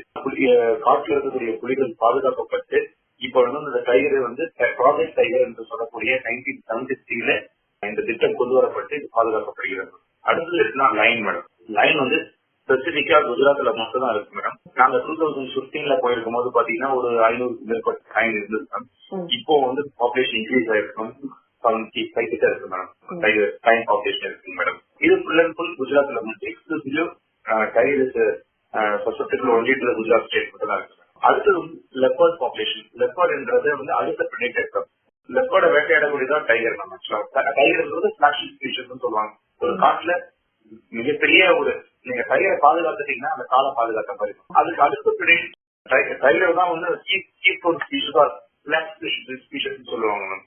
காட்டில் இருக்கக்கூடிய புலிகள் பாதுகாக்கப்பட்டு இப்ப வந்து இந்த டைகரை வந்து ப்ராஜெக்ட் டைகர் என்று சொல்லக்கூடிய 1973ல இந்த திட்டம் கொண்டு வரப்பட்டு இது பாதுகாக்கப்படுகிறது. அடுத்தது இருக்குன்னா லைன் மேடம். லைன் வந்து ஸ்பெசிபிக்கா குஜராத்ல மட்டும் தான் இருக்கு மேடம். நாங்க 2015ல போயிருக்கும் போது பாத்தீங்கன்னா ஒரு 500க்கு மேற்பட்ட லைன் இருந்தது மேடம். இப்போ வந்து பாப்புலேஷன் இன்க்ரீஸ் ஆயிருக்கும் 75 கிட்ட இருக்கு மேடம். டைம் பாப்புலேஷன் இருக்கு மேடம். இது ஃபுல் அண்ட் ஃபுல் குஜராத்ல மட்டும் exclusive tiger susceptible only to Gujarat state மட்டும் தான் இருக்கு. அடுத்தது லெப்பர்ட் பாப்புலேஷன். லெப்பர்ட்ன்றது வந்து அடுத்த பிரெடேட்டர். லெப்பர்டை வேட்டையாடக்கூடியதான் டைகர் மேம். ஆக்சுவலா டைகர்ன்றது ஃபிளாஷிங் ஸ்பீஷிஸ்னு சொல்லுவாங்க. ஒரு காட்டுல மிகப்பெரிய ஒரு நீங்க டைகரை பாதுகாத்துட்டீங்கன்னா அந்த காலை பாதுகாக்க பாருங்க. அதுக்கு அடுத்த டைகர் தான் வந்து சீப் ஸ்பீஷஸ் சொல்லுவாங்க மேம்.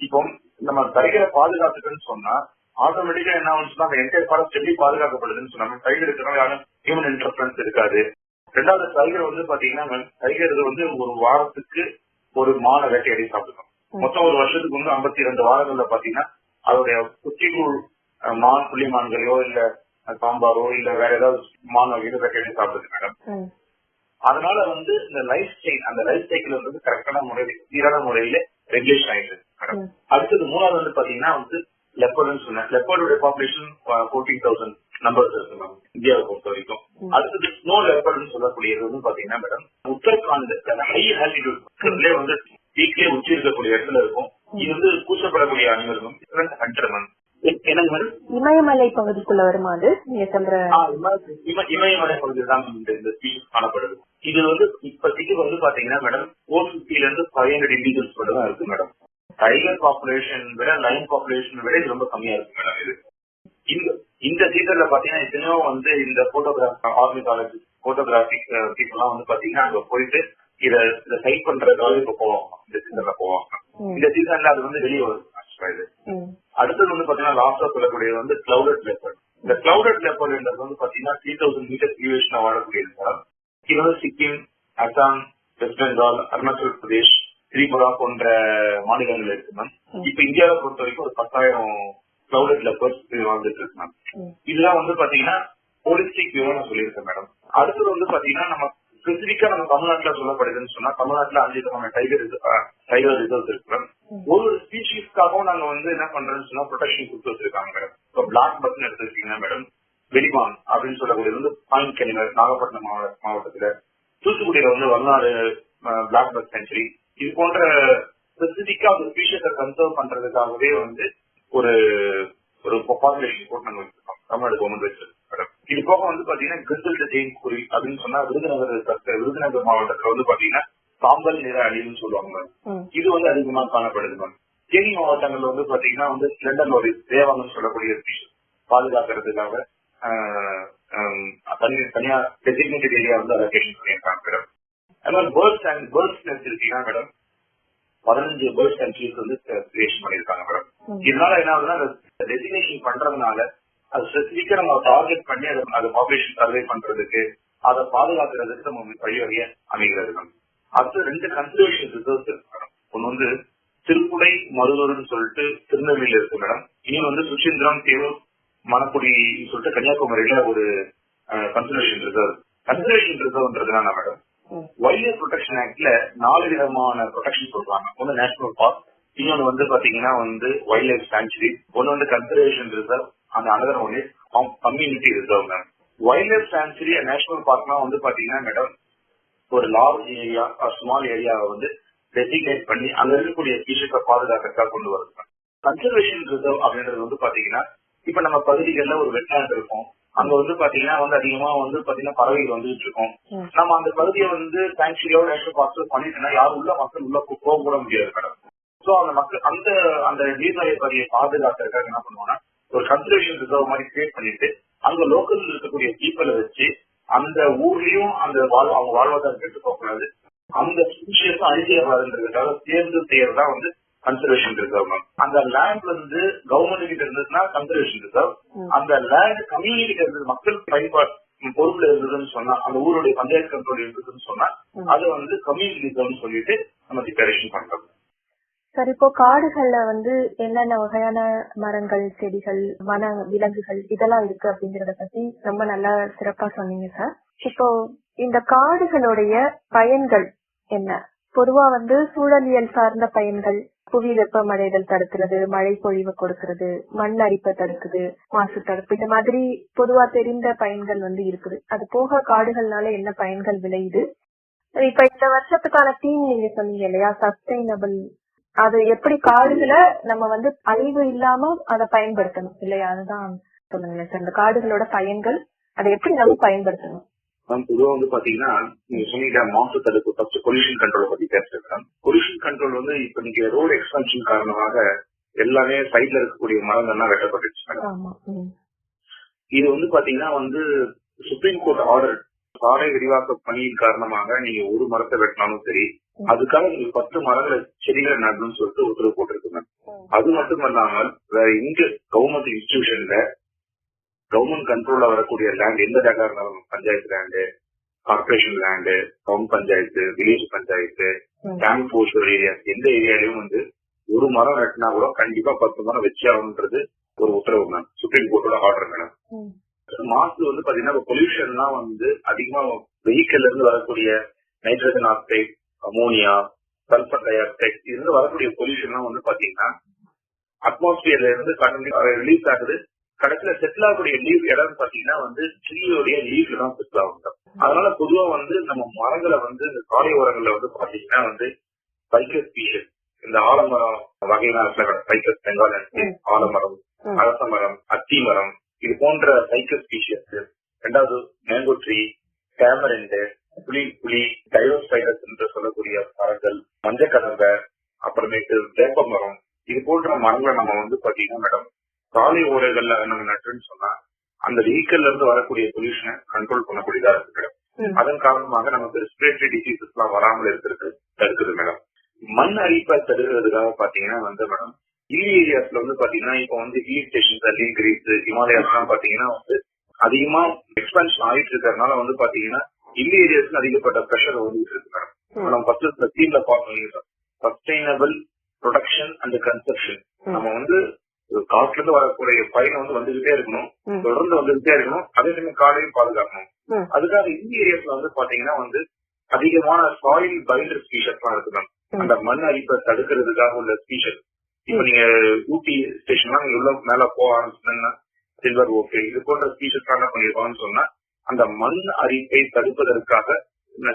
இப்போ நம்ம டைகரை பாதுகாத்துட்டுன்னு சொன்னா ஆட்டோமேட்டிக்கா என்ன ஆகுச்சுன்னா அந்த என்டையர் ஃபாரஸ்ட் எப்படி பாதுகாக்கப்படுதுன்னு சொன்னாங்க. டைகர் இருக்கிறனால யாரும் ஹியூமன் இன்டர்ஃபரன்ஸ் இருக்காது. ரெண்டாவது டைகர் வந்து பாத்தீங்கன்னா டைகர் வந்து ஒரு வாரத்துக்கு ஒரு மான வேட்டையாடி சாப்பிடுவோம். மொத்தம் ஒரு வருஷத்துக்கு வந்து 52 வாரங்கள்ல பாத்தீங்கன்னா அதோடைய குச்சிக்குள் மான் புள்ளிமான்களையோ இல்ல சாம்பாரோ இல்ல வேற ஏதாவது மான் வகையில வெட்டி சாப்பிடுது மேடம். அதனால வந்து இந்த லைஃப் ஸ்டைல் அந்த லைஃப் சைக்கிள் வந்து கரெக்டான முறையில சீரான முறையில ரெகுலேஷன் ஆயிடுது மேடம். அடுத்தது மூணாவது வந்து பாத்தீங்கன்னா வந்து லெப்பர்ட்னு சொன்னேன். லெப்பர்டோட பாப்புலேஷன் 14,000 நம்பர்ஸ் இருக்கு மேம் இந்தியாவை பொறுத்த வரைக்கும். அடுத்தது ஸ்னோ லெப்பர்ட்னு சொல்லக்கூடியது வந்து பாத்தீங்கன்னா மேடம் உத்தரகாண்ட் ஹை ஆல்டிடியூட்ல வந்து வீக்லயே உச்சி இருக்கக்கூடிய இடத்துல இருக்கும். இது வந்து பூசப்படக்கூடிய அனைவருக்கும் டிஃபரெண்ட் ஹண்டர் மேம். என்னங்க மேடம் இமயமலை பகுதிக்குள்ள வருமா அது நீங்க சொல்ற? இமயமலை பகுதியில் தான் இந்த ஸ்பீஷிஸ் காணப்படுது. இது வந்து இப்போதைக்கு வந்து பாத்தீங்கன்னா மேடம் 450 இருந்து 500 இண்டிவிஜுவல்ஸ் மட்டும் தான் இருக்கு மேடம். டைகர் பாப்புலேஷன் விட லைன் பாப்புலேஷன் விட இது ரொம்ப கம்மியா இருக்கு மேடம். இது இந்த சீசன்ல பாத்தீங்கன்னா எத்தனையோ வந்து இந்த ஆர்னிதாலஜிஸ்ட் போட்டோகிராபிக் பீப்புள் எல்லாம் வந்து பாத்தீங்கன்னா அங்க போயிட்டு இதை சைட் பண்றதுக்காக இப்ப போவாங்க. இந்த சீசன்ல போவாங்க. இந்த சீசன்ல அது வந்து வெளியே வரும். அடுத்தது வந்து பாத்தீங்கன்னா லாஸ்டா சொல்லக்கூடியது வந்து கிளவுடட் லெப்பர்ட். இந்த கிளவுடட் லெப்பர்ட் வந்து பாத்தீங்கன்னா 3000 மீட்டர் எலிவேஷன் வாழக்கூடியது மேடம். இது வந்து சிக்கிம், அசாம், வெஸ்ட் பெங்கால், அருணாச்சல் பிரதேஷ், திரிபுரா போன்ற மாநிலங்கள் இருக்கு மேம். இப்ப இந்தியாவை பொறுத்த வரைக்கும் ஒரு 10,000 கிளவுடட் லெப்பர்ட்ஸ் வாழ்ந்துட்டு இருக்கு மேம். இதெல்லாம் வந்து பாத்தீங்கன்னா ஹோலிஸ்டிக் வியூ நான் சொல்லியிருக்கேன் மேடம். அடுத்தது வந்து பாத்தீங்கன்னா நம்ம ஸ்பெசிபிக்கா நம்ம தமிழ்நாட்டுல சொல்லப்படுதுன்னு சொன்னா தமிழ்நாட்டுல 5 விதமான டைகர் ரிசர்வ்ஸ் இருக்கு மேம். ஒரு ஸ்பீஷீஸ்க்காகவும் நாங்க வந்து என்ன பண்றோம்னு சொன்னா ப்ரொடெக்ஷன் கொடுத்து வச்சிருக்காங்க மேடம். இப்போ பிளாக் பஸ்ன்னு எடுத்துக்கிட்டீங்கன்னா மேடம் வெளிமான் அப்படின்னு சொல்லக்கூடியது வந்து பாயிண்ட் கெனிமர் நாகப்பட்டினம் மாவட்டத்துல, தூத்துக்குடியில வந்து வல்லாறு பிளாக் பஸ் சென்ச்சுரி, இது போன்ற ஸ்பெசிபிக்கா அந்த ஸ்பீஷஸை கன்சர்வ் பண்றதுக்காகவே வந்து ஒரு பாப்புலேஷன் போட்டு நாங்க வச்சிருக்கோம் தமிழ்நாடு கவர்மெண்ட் வச்சிருக்கோம் மேடம். இது போக வந்து பாத்தீங்கன்னா கிரிசல்டு ஜெயின் குறி அப்படின்னு சொன்னா விருதுநகர் மாவட்டத்துல வந்து பாத்தீங்கன்னா சாம்பல் நிற அழிவுன்னு சொல்லுவாங்க மேம். இது வந்து அதிகமா காணப்படுது மேம். தேனி மாவட்டங்கள்ல வந்து பாத்தீங்கன்னா வந்து ஸ்லெண்டர் லோரி தேவாங்கன்னு சொல்லக்கூடிய ஸ்பீஷஸ் பாதுகாக்கிறதுக்காக தனியா டெசிக்னேட்டட் ஏரியா வந்து அலோகேஷன் பண்ணியிருக்காங்க மேடம். அது மாதிரி பேர்ட்ஸ் எடுத்துக்கிட்டீங்கன்னா மேடம் 15 பேர்ட் சென்ச்சுரிஸ் வந்து கிரியேஷன் பண்ணியிருக்காங்க மேடம். இதனால என்ன ஆகுதுன்னா டெசிக்னேஷன் பண்றதுனால அது ஸ்பெசிபிக்கா நம்ம டார்கெட் பண்ணி அதை பாப்புலேஷன் சர்வே பண்றதுக்கு அதை பாதுகாக்கிறதுக்கு நம்ம வழிவகைய அமைகிறது மேம். அடுத்து 2 கன்சர்வேஷன் ரிசர்வ்ஸ் இருக்கு மேடம். ஒன்னு வந்து திருக்குடை மருதூர்னு சொல்லிட்டு திருநெல்வேலியில இருக்கு மேடம். இனி வந்து சுசீந்திரம், தேவூர், மணக்குடி சொல்லிட்டு கன்னியாகுமரியில ஒரு கன்சர்வேஷன் ரிசர்வ். கன்சர்வேஷன் ரிசர்வ்ன்றதுனால மேடம் வைல்ட் லைஃப் ப்ரொடெக்ஷன் ஆக்ட்ல 4 விதமான ப்ரொடெக்ஷன் சொல்றாங்க. ஒன்னு நேஷனல் பார்க், இன்னொன்னு வந்து பாத்தீங்கன்னா வந்து வைல்ட் லைஃப் சாங்சுரி, ஒன்னு வந்து கன்சர்வேஷன் ரிசர்வ், அந்த another one is community reserve ma'am. Wild life sanctuary national பார்க்லாம் வந்து பாத்தீங்கன்னா மேடம் ஒரு லார்ஜ் ஏரியா ஸ்மால் ஏரியாவை வந்து டெசிக்னேட் பண்ணி அங்க இருக்கக்கூடிய ஸ்பீஷஸை பாதுகாக்கிறதுக்காக கொண்டு வருது. கன்சர்வேஷன் ரிசர்வ் அப்படின்றது வந்து பாத்தீங்கன்னா இப்ப நம்ம பகுதிகளில் ஒரு வெட்லாண்ட் இருக்கும். அங்க வந்து பாத்தீங்கன்னா வந்து அதிகமா வந்து பாத்தீங்கன்னா பறவைகள் வந்துட்டு இருக்கும். நம்ம அந்த பகுதியை வந்து சாங்சுரியோ நேஷனல் பார்க்ஸ் பண்ணிட்டோம்னா யாரும் மக்கள் உள்ள போக கூட முடியாது மேடம். சோ அந்த மக்கள் அந்த நீர்நிலை பகுதியை பாதுகாக்கிறதுக்காக என்ன பண்ணுவோம்னா ஒரு கன்சர்வேஷன் ரிசர்வ் மாதிரி கிரியேட் பண்ணிட்டு அங்க லோக்கல் இருக்கக்கூடிய பீப்புளை வச்சு அந்த ஊர்லயும் அவங்க வாழ்வாதாரம் கெட்டு போகக்கூடாது, அந்த ஸ்பீஷியஸும் அழிஞ்சிடக்கூடாதுன்றதுக்காக தேர்ந்து செய்யறதா வந்து கன்சர்வேஷன் ரிசர்வ் மேம். அந்த லேண்ட் வந்து கவர்மெண்ட் கிட்ட இருந்ததுன்னா கன்சர்வேஷன் ரிசர்வ், அந்த லேண்ட் கம்யூனிட்டி கிட்ட இருந்தது மக்கள் பயன்பாடு பொறுப்புல இருந்ததுன்னு சொன்னா அந்த ஊருடைய பஞ்சாயத்து கண்ட்ரோல் இருந்ததுன்னு சொன்னா அது வந்து கம்யூனிட்டி ரிசர்வ்னு சொல்லிட்டு நம்ம டிக்ளரேஷன் பண்றோம். சார், இப்போ காடுகள்ல வந்து என்னென்ன வகையான மரங்கள், செடிகள், வன விலங்குகள் இதெல்லாம் இருக்கு அப்படிங்கறத பத்தி ரொம்ப நல்லா சிறப்பா சொன்னீங்க சார். இப்போ இந்த காடுகளுடைய பயன்கள் என்ன? பொதுவா வந்து சூழலியல் சார்ந்த பயன்கள், புவி வெப்பமடைதல் தடுக்கிறது, மழை பொழிவு கொடுக்கிறது, மண் அரிப்பை தடுக்குது, மாசு தடுப்பு, இந்த மாதிரி பொதுவா தெரிந்த பயன்கள் வந்து இருக்குது. அது போக காடுகள்னால என்ன பயன்கள் விளையுது? இப்ப இந்த வருஷத்துக்கான தீம் நீங்க சொன்னீங்க இல்லையா, சஸ்டைனபிள், அது எப்படி காடுகளை நம்ம வந்து அழிவு இல்லாம அதை பயன்படுத்தணும் இல்லையா, அதுதான் சொல்லுங்க சார். இந்த காடுகளோட பயன்கள் அதை எப்படி நம்ம பயன்படுத்தணும்? பொதுவாக வந்து பாத்தீங்கன்னா நீங்க சொன்னீங்க மாசு தடுப்பு, ஃபர்ஸ்ட் பொல்யூஷன் கண்ட்ரோல் பத்தி பேசுறேன். பொல்யூஷன் கண்ட்ரோல் வந்து இப்ப நீங்க ரோடு எக்ஸ்பென்ஷன் காரணமாக எல்லாமே சைட்ல இருக்கக்கூடிய மரங்கள்லாம் வெட்டப்பட்டுச்சு. இது வந்து பாத்தீங்கன்னா வந்து சுப்ரீம் கோர்ட் ஆர்டர் சாலை விரிவாக்க பணியின் காரணமாக நீங்க ஒரு மரத்தை வெட்டினாலும் சரி, அதுக்காக நீங்க 10 மரங்களை செடிகளை நடணும்னு சொல்லிட்டு உத்தரவு போட்டிருக்குங்க. அது மட்டும் இல்லாமல் வேற எங்க கவர்மெண்ட் இன்ஸ்டிடியூஷன்ல கவர்மெண்ட் கண்ட்ரோல்ல வரக்கூடிய லேண்ட் எந்த ஜாகா இருந்தாலும் panchayat land, corporation land, town panchayat, village panchayat, camp poster area, எந்த ஏரியாலையும் வந்து ஒரு மரம் நட்டினா கூட கண்டிப்பா 10 மரம் வச்சு ஆகணுன்றது ஒரு உத்தரவு மேம், சுப்ரீம் கோர்ட்டோட ஆர்டர் மேடம். மாசு வந்து பாத்தீங்கன்னா பொல்யூஷன் தான் வந்து அதிகமா வெஹிக்கிள் இருந்து வரக்கூடிய nitrogen oxide, ammonia, sulphur di oxide இருந்து வரக்கூடிய பொல்யூஷன் எல்லாம் வந்து பாத்தீங்கன்னா அட்மாஸ்பியர்ல இருந்து ரிலீஸ் ஆகுது. கடைசியில செட்டில் ஆகக்கூடிய லீவ் இடம் பாத்தீங்கன்னா வந்து ட்ரீயோடைய லீவ்ல தான் செட்டில் ஆகும். அதனால பொதுவா வந்து நம்ம மரங்களை வந்து இந்த சாலை ஓரங்கள்ல வந்து பாத்தீங்கன்னா வந்து பைக்கஸ் ஸ்பீஷஸ், இந்த ஆலமரம் வகையினால பைக்கஸ் பெங்கால், ஆலமரம், அரச மரம், அத்தி மரம், இது போன்ற சைக்கஸ் ஸ்பீஷியஸ். ரெண்டாவது மேங்கோ ட்ரீ, டேமரிண்ட், புலி டைரோஸ்பைடஸ் என்று சொல்லக்கூடிய மரங்கள், மஞ்சக்கடம்பை, அப்புறமேட்டு வேப்ப மரம், இது போன்ற மரங்களை நம்ம வந்து பாத்தீங்கன்னா மேடம் சாலை ஓரங்கள்ல நம்ம நட்டுன்னு சொன்னா அந்த வெஹிக்கிள்ல இருந்து வரக்கூடிய பொல்யூஷனை கண்ட்ரோல் பண்ணக்கூடியதா இருக்கு மேடம். அதன் காரணமாக நமக்கு ரெஸ்பிரேட்டரி டிசீசஸ் எல்லாம் வராமல் இருக்குது மேடம். மண் அரிப்பை தடுக்கிறதுக்காக பாத்தீங்கன்னா வந்து மேடம் ஹில் ஏரியாஸ்ல வந்து பாத்தீங்கன்னா இப்ப வந்து ஹில் ஸ்டேஷன்ஸ், நீல்கிரிஸ், ஹிமாலயாஸ் எல்லாம் பாத்தீங்கன்னா வந்து அதிகமா எக்ஸ்பென்ஷன் ஆயிட்டு இருக்கிறதுனால வந்து பாத்தீங்கன்னா ஹில் ஏரியாஸ்ல அதிகப்பட்ட ப்ரெஷர் வந்துட்டு இருக்கு மேடம். நம்ம ஃபர்ஸ்ட் தீம்ல பார்த்தோம் சஸ்டைனபிள் ப்ரொடக்ஷன் அண்ட் கன்சப்ஷன். நம்ம வந்து காட்டுல இருந்து வரக்கூடிய பயனை வந்து வந்துகிட்டே இருக்கணும், தொடர்ந்து வந்துகிட்டே இருக்கணும், அதே சமயம் காலையும் பாதுகாக்கணும். அதுக்காக ஹில் ஏரியாஸ்ல வந்து பாத்தீங்கன்னா வந்து அதிகமான சாயில் பைண்டர் ஸ்பீஷஸ் எல்லாம் இருக்கு மேம். அந்த மண் அரிப்பை தடுக்கிறதுக்காக உள்ள ஸ்பீஷஸ். இப்ப நீங்க ஊட்டி ஸ்டேஷன்லாம் நீங்க உள்ள மேல போக ஆரம்பிச்சுன்னா சில்வர் ஓகே இது போன்ற ஸ்பீஷஸ் என்ன பண்ணிருக்கோம்னு சொன்னா அந்த மண் அரிப்பை தடுப்பதற்காக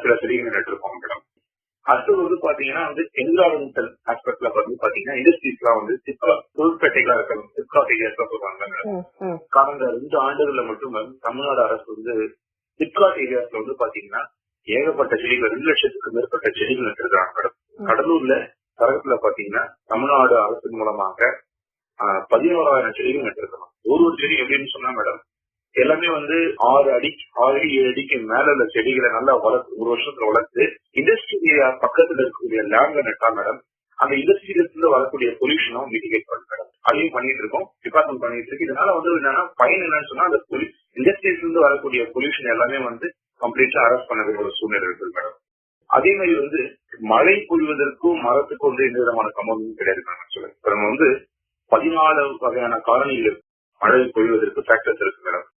சில செடிகள் நட்டிருக்கோம் மேடம். அடுத்தது வந்து பாத்தீங்கன்னா வந்து என்விரான்மெண்டல் ஆஸ்பெக்ட்ல வந்து பாத்தீங்கன்னா இண்டஸ்ட்ரீஸ் எல்லாம் வந்து தொழிற்பேட்டைகளா இருக்காங்க, சிப்காட் ஏரியாஸ்ல சொல்றாங்க. கடந்த 2 ஆண்டுகள்ல மட்டும் தமிழ்நாடு அரசு வந்து சிப்காட் ஏரியாஸ்ல வந்து பாத்தீங்கன்னா ஏகப்பட்ட செடிகள் 2 லட்சத்துக்கு மேற்பட்ட செடிகள் நட்டிருக்காங்க மேடம். கடலூர்ல தரகத்துல பாத்தீங்கன்னா தமிழ்நாடு அரசின் மூலமாக 11,000 செடிகள் நட்டிருக்காங்க. ஒரு செடி எப்படின்னு சொன்னா மேடம் எல்லாமே வந்து 6 அடி 7 அடிக்கு மேல உள்ள செடிகளை நல்லா வளர்த்து 1 வருஷத்துல வளர்த்து இண்டஸ்ட்ரி ஏரியா பக்கத்துல இருக்கக்கூடிய லேண்ட்ல நட்டா மேடம் அந்த இண்டஸ்ட்ரியில இருந்து வரக்கூடிய பொல்யூஷனும் மிட்டிகேட் பண்ணு மேடம். அதையும் பண்ணிட்டு இருக்கோம், டிபார்ட்மெண்ட் பண்ணிட்டு இருக்கு. இதனால வந்து என்னன்னா பயன் என்னன்னு சொன்னா அந்த இண்டஸ்ட்ரியில இருந்து வரக்கூடிய பொல்யூஷன் எல்லாமே வந்து கம்ப்ளீட்டா அரெஸ்ட் பண்ண வேண்டிய ஒரு சூழ்நிலை இருக்கு மேடம். அதே மாதிரி வந்து மழை பொழிவதற்கும் மரத்துக்கும் வந்து எந்த விதமான சம்பந்தமும் கிடையாது மேடம். நம்ம வந்து 14 வகையான காரணிகள் மழை பொழிவதற்கு ஃபேக்டர்ஸ் இருக்கு மேடம்.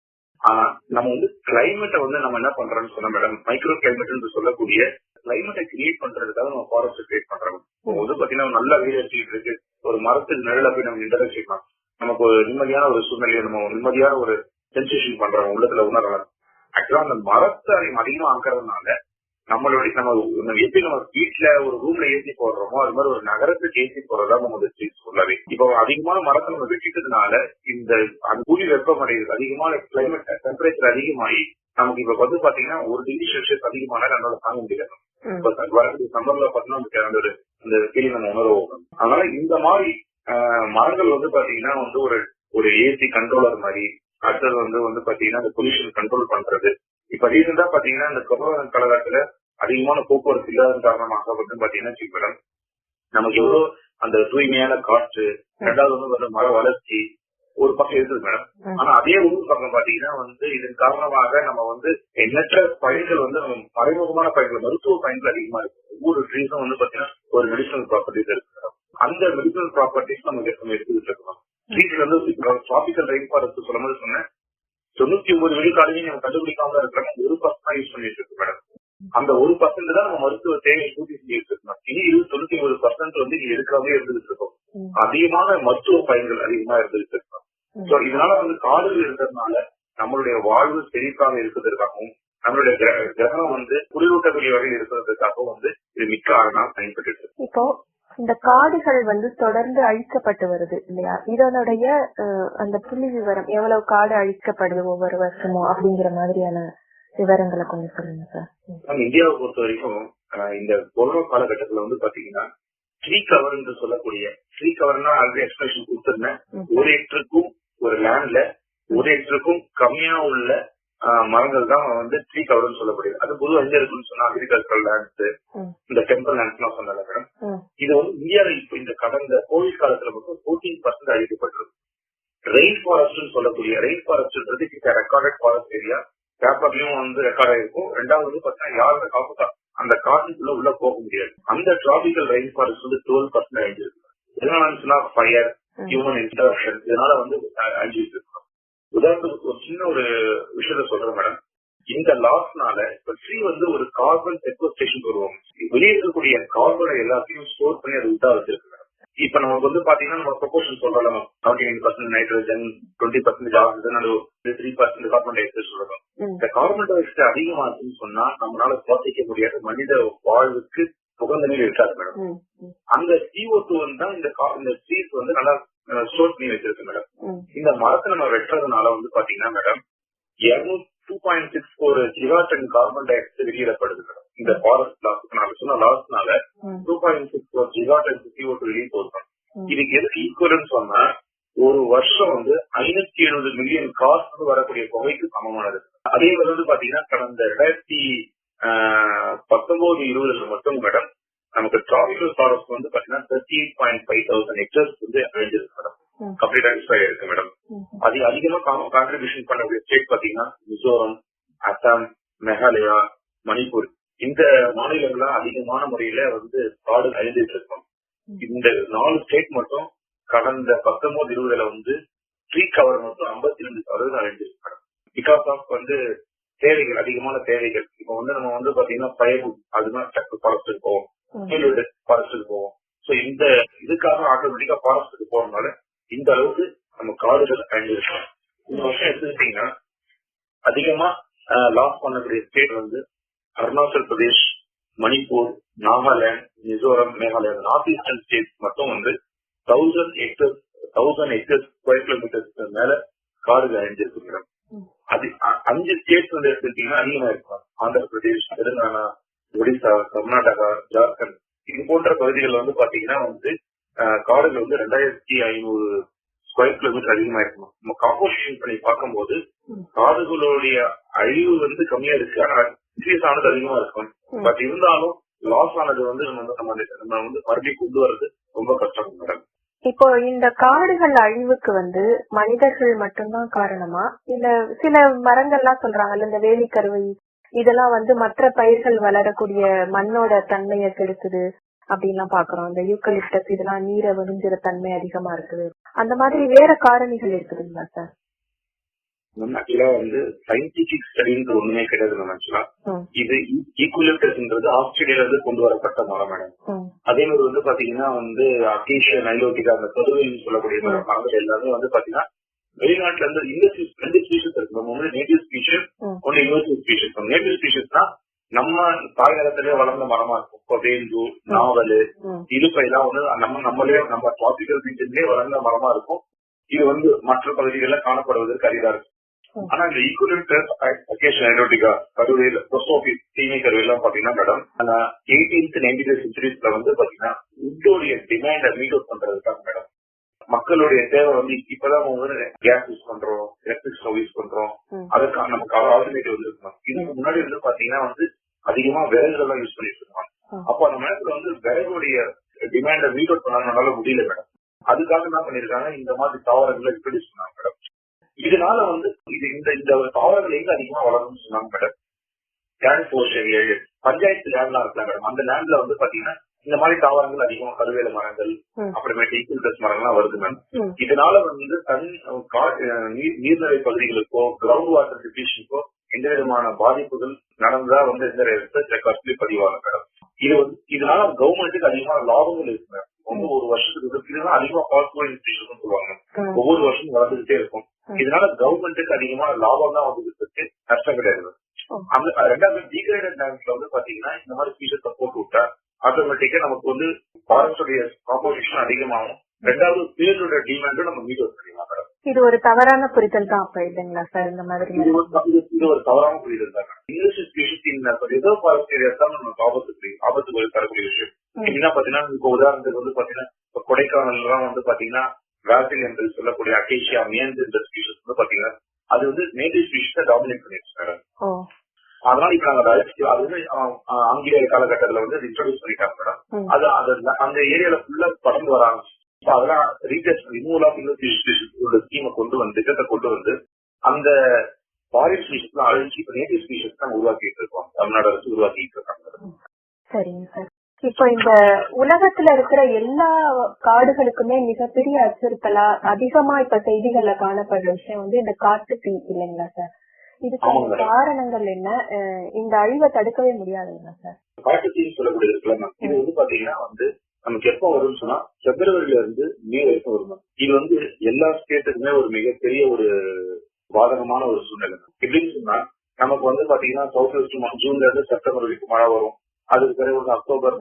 ஆனா நம்ம வந்து கிளைமேட்டை வந்து நம்ம என்ன பண்றோம்னு சொன்னா மேடம் மைக்ரோ கிளைமேட் என்று சொல்லக்கூடிய கிளைமேட்டை கிரியேட் பண்றதுக்காக நம்ம ஃபாரஸ்ட் கிரியேட் பண்றோம். வந்து பாத்தீங்கன்னா நல்லா வெயில் அடிச்சுட்டு இருக்கு, ஒரு மரத்துக்கு நிழல போய் நம்ம நின்று வச்சுக்கலாம், நமக்கு ஒரு நிம்மதியான ஒரு சூழ்நிலையை நம்ம நிம்மதியான ஒரு சென்சேஷன் பண்றோம், உள்ளத்துல உணரலாம். ஆக்சுவலா அந்த மரத்தை அதிகமா ஆக்குறதுனால நம்மளுடைய நம்ம எப்படி நம்ம வீட்டுல ஒரு ரூம்ல ஏசி போடுறோமோ அது மாதிரி ஒரு நகரத்துக்கு ஏசி போடுறதா நம்ம சொல்லாவே. இப்போ அதிகமான மரத்தை நம்ம வெட்டிட்டதுனால இந்த அந்த பூமி வெப்பமடைகிறது, அதிகமான கிளைமேட் டெம்பரேச்சர் அதிகமாகி நமக்கு இப்ப வந்து பாத்தீங்கன்னா 1 டிகிரி செல்சியஸ் அதிகமான நம்மளால தாங்க முடியாது. வரக்கூடிய சம்மர்ல பாத்தீங்கன்னா அந்த ஃபீலிங் நம்ம உணர்வோம். அதனால இந்த மாதிரி மரங்கள் வந்து பாத்தீங்கன்னா வந்து ஒரு ஏசி கண்ட்ரோலர் மாதிரி. அடுத்தது வந்து பாத்தீங்கன்னா அந்த பொல்யூஷன் கண்ட்ரோல் பண்றது. இப்ப ரீசெண்டா பாத்தீங்கன்னா இந்த கொரோனா காலகட்டத்துல அதிகமான போக்குவரத்து இல்லாத காரணமாக வந்து பாத்தீங்கன்னா மேடம் நமக்கு எவ்வளவு அந்த தூய்மையான காற்று, ரெண்டாவது வந்து மர வளர்ச்சி ஒரு பக்கம் இருக்குது மேடம். ஆனா அதே ஒரு பக்கம் பாத்தீங்கன்னா வந்து இதன் காரணமாக நம்ம வந்து எண்ணற்ற பயன்கள் வந்து மறைமுகமான பயன்கள், மருத்துவ பயன்கள் அதிகமா இருக்கு. ஒவ்வொரு ட்ரீஸும் வந்து பாத்தீங்கன்னா ஒரு மெடிசனல் ப்ராப்பர்ட்டிஸ் இருக்கு மேடம். அந்த மெடிசனல் ப்ராப்பர்ட்டிஸ் நம்ம எடுத்துக்கிட்டு இருக்கோம். ட்ரீஸ்ல வந்து டிராபிக்கல் ரெயின் ஃபாரஸ்ட் சொல்லும்போது சொன்னேன் 99 விழுக்காடுமே நம்ம கண்டுபிடிக்காம இருக்கிறாங்க, 1% யூஸ் பண்ணிட்டு இருக்கு மேடம். அந்த 1% தான் நம்ம மருத்துவ தேவையை பூர்த்தி செஞ்சுட்டு இருக்கோம். இனி 99% வந்து இங்க எடுக்காமலே இருந்துட்டு இருக்கோம். அதிகமான மருத்துவ பயன்கள் அதிகமா இருந்துட்டு இருக்கோம். இதனால வந்து காடுகள் இருக்கிறதுனால நம்மளுடைய வாழ்வு செழிப்பாக இருக்கிறதுக்காகவும் நம்மளுடைய கிரகம் வந்து குளிரூட்டக்கூடிய வகையில் இருக்கிறதுக்காகவும் வந்து இது மிக்க காரணம் பயன்பட்டு இருக்கு. இப்போ இந்த காடுகள் வந்து தொடர்ந்து அழிக்கப்பட்டு வருது இல்லையா, இதனுடைய அந்த புள்ளி விவரம் எவ்வளவு காடு அழிக்கப்படுது ஒவ்வொரு வருஷமும் அப்படிங்கிற மாதிரியான விவரங்களை கொஞ்சம் சொல்லுங்க சார். இந்தியாவை பொறுத்த வரைக்கும் இந்த கொரோனா காலகட்டத்துல வந்து பாத்தீங்கன்னா ட்ரீ கவர் என்று சொல்லக்கூடிய ட்ரீ கவர்னா ஆல்ரெடி எக்ஸ்பிரஷன் கொடுத்திருந்தேன். 1 ஏக்கருக்கும் ஒரு லேண்ட்ல 1 ஏக்கருக்கும் கம்மியா உள்ள மரங்கள் தான் வந்து ட்ரீ கவர்னு சொல்லக்கூடியது. அது பொதுவாக எங்க இருக்குன்னு சொன்னா அக்ரிகல்ச்சரல் லேண்ட்ஸ், இந்த டெம்பிள் லேண்ட்ஸ் எல்லாம் சொன்னால மேடம். இது வந்து இந்தியாவில் இப்ப இந்த கடந்த கோவிட் காலத்துல மட்டும் 14% அழிக்கப்பட்டிருக்கு. ரெயின் ஃபாரஸ்ட் சொல்லக்கூடிய ரெயின் ஃபாரஸ்ட்ன்றது ரெக்கார்டட் ஃபாரஸ்ட் ஏரியா, பேப்பர்லயும் வந்து ரெக்கார்ட் ஆயிருக்கும். ரெண்டாவது வந்து பாத்தீங்கன்னா யாரும் அந்த காட்டுக்குள்ள உள்ள போக முடியாது. அந்த டிராபிக்கல் ரெயின் ஃபாரஸ்ட் வந்து 12% அழிஞ்சிருக்கு. எதனால ஃபயர், ஹியூமன் இன்டரப்ஷன், இதனால வந்து அழிஞ்சிட்டு இருக்கோம். உதாரணத்துக்கு ஒரு சின்ன ஒரு விஷயத்த சொல்றேன் மேடம். இந்த லாஸ்னால இப்ப ட்ரீ வந்து ஒரு கார்பன் செக்வஸ்ட்ரேஷன் வருவாங்க. வெளியே இருக்கக்கூடிய கார்பனை எல்லாத்தையும் ஸ்டோர் பண்ணி அதை விட்டா வச்சிருக்கு மேடம். இப்ப நமக்கு வந்து பாத்தீங்கன்னா நம்ம ப்ரொபோர்ஷன் சொல்றோம், 79% nitrogen, 20% oxygen, 3% carbon di oxide சொல்றோம். இந்த கார்பன் டை ஆக்சைடு அதிகமாச்சுன்னு சொன்னா நம்மளால சுவாசிக்க முடியாத மனித வாழ்வுக்கு புகந்த நீர் இருக்காது மேடம். அந்த CO2 தான் இந்த ட்ரீஸ் வந்து நல்லா ஸ்டோர் பண்ணி வச்சிருக்கு மேடம். இந்த மரத்தை நம்ம வெட்டுறதுனால வந்து பாத்தீங்கன்னா madam 2.64 gigaton carbon dioxide வெளியிடப்படுது மேடம். இந்த ஃபாரஸ்ட் லாஸ்னால 2.64 ஜிகாடன் CO2 வெளியே போடுறோம். இதுக்கு எதுக்கு ஈக்குவல்னு சொன்னா ஒரு வருஷம் வந்து 570 மில்லியன் காசு வரக்கூடிய தொகைக்கு சமமானது. அதே வந்து பாத்தீங்கன்னா கடந்த 2019-20 மட்டும் மேடம் நமக்கு டிராபிக்கல் ஃபாரஸ்ட் வந்து பாத்தீங்கன்னா 38,500 ஹெக்டர்ஸ் வந்து அழிஞ்சிருக்கு மேடம். கம்ப்ளீட்டா டிஸ்ட்ராய் ஆயிருக்கு மேடம். அது அதிகமா கான்ட்ரிபியூஷன் பண்ணக்கூடிய ஸ்டேட் பாத்தீங்கன்னா மிசோரம், அசாம், மேகாலயா, மணிப்பூர். இந்த மாநிலங்கள்ல அதிகமான முறையில வந்து காடு அழிஞ்சிட்டு இருக்கோம். இந்த 4 ஸ்டேட் மட்டும் கடந்த 19-20 வந்து ட்ரீ கவர் மட்டும் 52% அழிஞ்சிருக்கு மேடம். பிகாஸ் ஆஃப் வந்து தேவைகள், அதிகமான தேவைகள். இப்ப வந்து நம்ம வந்து பாத்தீங்கன்னா பயர்வுட் அதுதான் ஃபாரஸ்ட்டுக்கு போவோம், ஃபாரஸ்ட்டுக்கு போவோம். சோ இந்த இதுக்காக ஆட்டோமேட்டிக்கா ஃபாரஸ்ட்டுக்கு போறதுனால இந்த அளவுக்கு நம்ம காடுகள் அழிஞ்சிருக்கோம். இந்த வருஷம் எடுத்துக்கிட்டீங்கன்னா அதிகமா லாஸ் பண்ணக்கூடிய ஸ்டேட் வந்து Arunachal Pradesh, Manipur, Nagaland, Mizoram, Meghalaya. North eastern state மட்டும் வந்து 1000 ஹெக்டர்ஸ் ஸ்கொயர் கிலோமீட்டர்ஸ் மேல காடுகள் அழிஞ்சிருக்கு மேடம். அது 5 ஸ்டேட்ஸ் வந்து எடுத்துக்கிட்டீங்கன்னா அதிகமா இருக்கும். ஆந்திர பிரதேஷ், தெலுங்கானா, ஒடிசா, கர்நாடகா, ஜார்க்கண்ட் இது போன்ற பகுதிகளில் வந்து பாத்தீங்கன்னா வந்து காடுகள் வந்து 2500 ஸ்கொயர் கிலோமீட்டர் அதிகமா இருக்கணும். நம்ம காம்போசிஷன் பண்ணி பார்க்கும்போது காடுகளுடைய அழிவு வந்து கம்மியா இருக்கு, ஆனா இன்க்ரீஸ் ஆனது அதிகமா இருக்கும். பட் இருந்தாலும் லாஸ் ஆனது வந்து நம்ம வந்து மறுபடியும் கொண்டு வர்றது ரொம்ப கஷ்டம் மேடம். இப்போ இந்த காடுகள் அழிவுக்கு வந்து மனிதர்கள் மட்டும்தான் காரணமா, இல்ல சில மரங்கள்லாம் சொல்றாங்கல்ல இந்த வேலிக்கருவை இதெல்லாம் வந்து மற்ற பயிர்கள் வளரக்கூடிய மண்ணோட தன்மையை கெடுக்குது அப்படின்லாம் பாக்குறோம். இந்த யூக்கலிப்டஸ் இதெல்லாம் நீரை வடிஞ்சிற தன்மை அதிகமா இருக்குது, அந்த மாதிரி வேற காரணிகள் இருக்குதுங்களா சார்? ஆக்சுவலா வந்து சயின்டிபிக் ஸ்டடின்ற ஒண்ணுமே கிடையாது மேம். ஆக்சுவலா இது ஈக்குவலிப்டஸ்ன்றது ஆஸ்திரேலியால இருந்து கொண்டு வரப்பட்ட மரம் மேடம். அதே மாதிரி வந்து பாத்தீங்கன்னா வந்து அகேஷியா நைலோட்டிகா, அந்த கருவேலின்னு சொல்லக்கூடிய மரங்கள் எல்லாமே வந்து பாத்தீங்கன்னா வெளிநாட்டுல இருந்து இன்வெஸ்டிவ் 2 ஸ்பீஷஸ் இருக்கு. நம்ம வந்து நேட்டிவ் ஸ்பீஷஸ், ஒன்னு இன்வெஸ்டிவ் ஸ்பீஷஸ். நேட்டிவ் ஸ்பீஷஸ்னா நம்ம தாய்நிலத்திலேயே வளர்ந்த மரமா இருக்கும். இப்போ வேம்பு, நாவல், இலுப்பையெல்லாம் வந்து நம்ம டிராபிக்கல் ரீஜன்லயே வளர்ந்த மரமா இருக்கும். இது வந்து மற்ற பகுதிகளில் காணப்படுவதற்கு அரிதா இருக்கும். ஆனா இந்த ஈக்குவலிப்டஸ், அகேஷியா நைலோட்டிகா, கருவேல், பொஸ்டோபிஸ், சீமை கருவேலாம் பாத்தீங்கன்னா மேடம் 18th 19th சென்ச்சுரிஸ்ல வந்து பாத்தீங்கன்னா உட்டோடைய டிமாண்ட மீட் அவுட் பண்றதுக்காக மேடம் மக்களுடைய தேவை வந்து இப்பதான் வந்து கேஸ் யூஸ் பண்றோம், எலக்ட்ரிக் ஸ்டவ் யூஸ் பண்றோம், அதுக்காக நமக்கு ஆல்டர்னேட்டிவ் வந்து இருக்கணும். இதுக்கு முன்னாடி வந்து பாத்தீங்கன்னா வந்து அதிகமா விறகுகள் யூஸ் பண்ணிட்டு இருக்காங்க. அப்போ அந்த நேரத்துல வந்து விறகுடைய டிமாண்ட மீட் அவுட் பண்ணால முடியல மேடம். அதுக்காக என்ன பண்ணிருக்காங்க, இந்த மாதிரி தாவரங்களை இன்ட்ரோடியூஸ் பண்ணாங்க மேடம். இதனால வந்து இந்த தாவரங்கள் எங்க அதிகமா வளரும்னு சொன்னாங்க மேடம். பஞ்சாயத்து லேண்ட்லாம் இருக்கலாம் மேடம். அந்த லேண்ட்ல வந்து பாத்தீங்கன்னா இந்த மாதிரி தாவரங்கள் அதிகமா கருவேல மரங்கள், அப்புறமேட்டு ஈக்குவலிப்டஸ் மரங்கள்லாம் வருது மேடம். இதனால வந்து நீர்நிலை பகுதிகளுக்கோ கிரவுண்ட் வாட்டர் டிப்ளீஷனுக்கோ எந்த விதமான பாதிப்புகள் நடந்ததா வந்து இந்த ரிசர்ச் ரெக்கார்ட்ஸ்லயே பதிவாங்க மேடம். இதனால கவர்மெண்ட்டுக்கு அதிகமான லாபங்கள் இருக்கு மேடம். வந்து ஒரு வருஷத்துக்கு இதுதான் அதிகமா பாசிபிள் இன்ஸ்டிடியூஷன் சொல்லுவாங்க. ஒவ்வொரு வருஷம் வளர்ந்துகிட்டே இருக்கும். இதனால கவர்மெண்ட்டுக்கு அதிகமான லாபம் தான் வந்து இருக்கு, நஷ்டம் கிடையாது. அந்த 2வது டீக்ரேடட் லேண்ட்ஸ்ல வந்து பாத்தீங்கன்னா இந்த மாதிரி ஸ்பீஷஸ் போட்டு விட்டா ஆட்டோமேட்டிக்கா நமக்கு வந்து ஃபாரஸ்டோட காம்போசிஷன் அதிகமாகும். 2வது பீரியடோட டிமாண்டும் நம்ம மீட் அவுட் பண்ணிடலாம் மேடம். இது ஒரு தவறான புரிதல் தான் அப்ப இல்லைங்களா சார்? இந்த மாதிரி இது ஒரு தவறான புரிதல் தான். English species reserve forest areas தான் நமக்கு ஆபத்து தரக்கூடிய விஷயம். என்ன பாத்தீங்கன்னா இப்போ உதாரணத்துக்கு வந்து பாத்தீங்கன்னா இப்ப கொடைக்கானல்லாம் வந்து பாத்தீங்கன்னா வேசில் என்று சொல்லக்கூடிய அகேஷியா மியன்ஸ் என்ற ஸ்பீஷஸ் வந்து பாத்தீங்கன்னா அது வந்து நேட்டிவ் ஸ்பீஷஸ் டாமினேட் பண்ணிருச்சு மேடம். அதனால இப்ப நாங்க அது வந்து ஆங்கிலேய காலகட்டத்துல வந்து இன்ட்ரோடியூஸ் பண்ணிட்டாங்க மேடம். அது அந்த ஏரியால ஃபுல்லா பறந்து வராங்க. அதெல்லாம் ரிமூவல் ஆஃப் இன்வெஸ்டிகேஷன் ஸ்கீமை கொண்டு வந்து திட்டத்தை கொண்டு வந்து அந்த ஃபாரின் ஸ்பீஷஸ் எல்லாம் அழிச்சு இப்ப நேட்டிவ் ஸ்பீஷஸ் தான் உருவாக்கிட்டு இருக்கோம். தமிழ்நாடு அரசு உருவாக்கிட்டு இருக்காங்க. சரிங்க சார். இப்போ இந்த உலகத்துல இருக்கிற எல்லா காடுகளுக்குமே மிகப்பெரிய அச்சுறுத்தலா அதிகமா இப்ப செய்திகள்ல காணப்படுற விஷயம் வந்து இந்த காட்டு தீ இல்லைங்களா சார்? இதுக்கு காரணங்கள் என்ன? இந்த அழிவை தடுக்கவே முடியாதுங்களா சார்? காட்டு தீ சொல்லக்கூடிய இருக்குல்ல, இது வந்து பாத்தீங்கன்னா வந்து நமக்கு எப்ப வரும்னு சொன்னா பிப்ரவரியில இருந்து மே வரைக்கும் வரும். இது வந்து எல்லா ஸ்டேட்டுக்குமே ஒரு மிகப்பெரிய ஒரு பாதகமான ஒரு சூழ்நிலை. எப்படின்னு சொன்னா நமக்கு வந்து பாத்தீங்கன்னா சவுத் வெஸ்ட் ஜூன்ல இருந்து செப்டம்பர் வரைக்கும் மழை வரும். அதுக்கு பிறகு வந்து October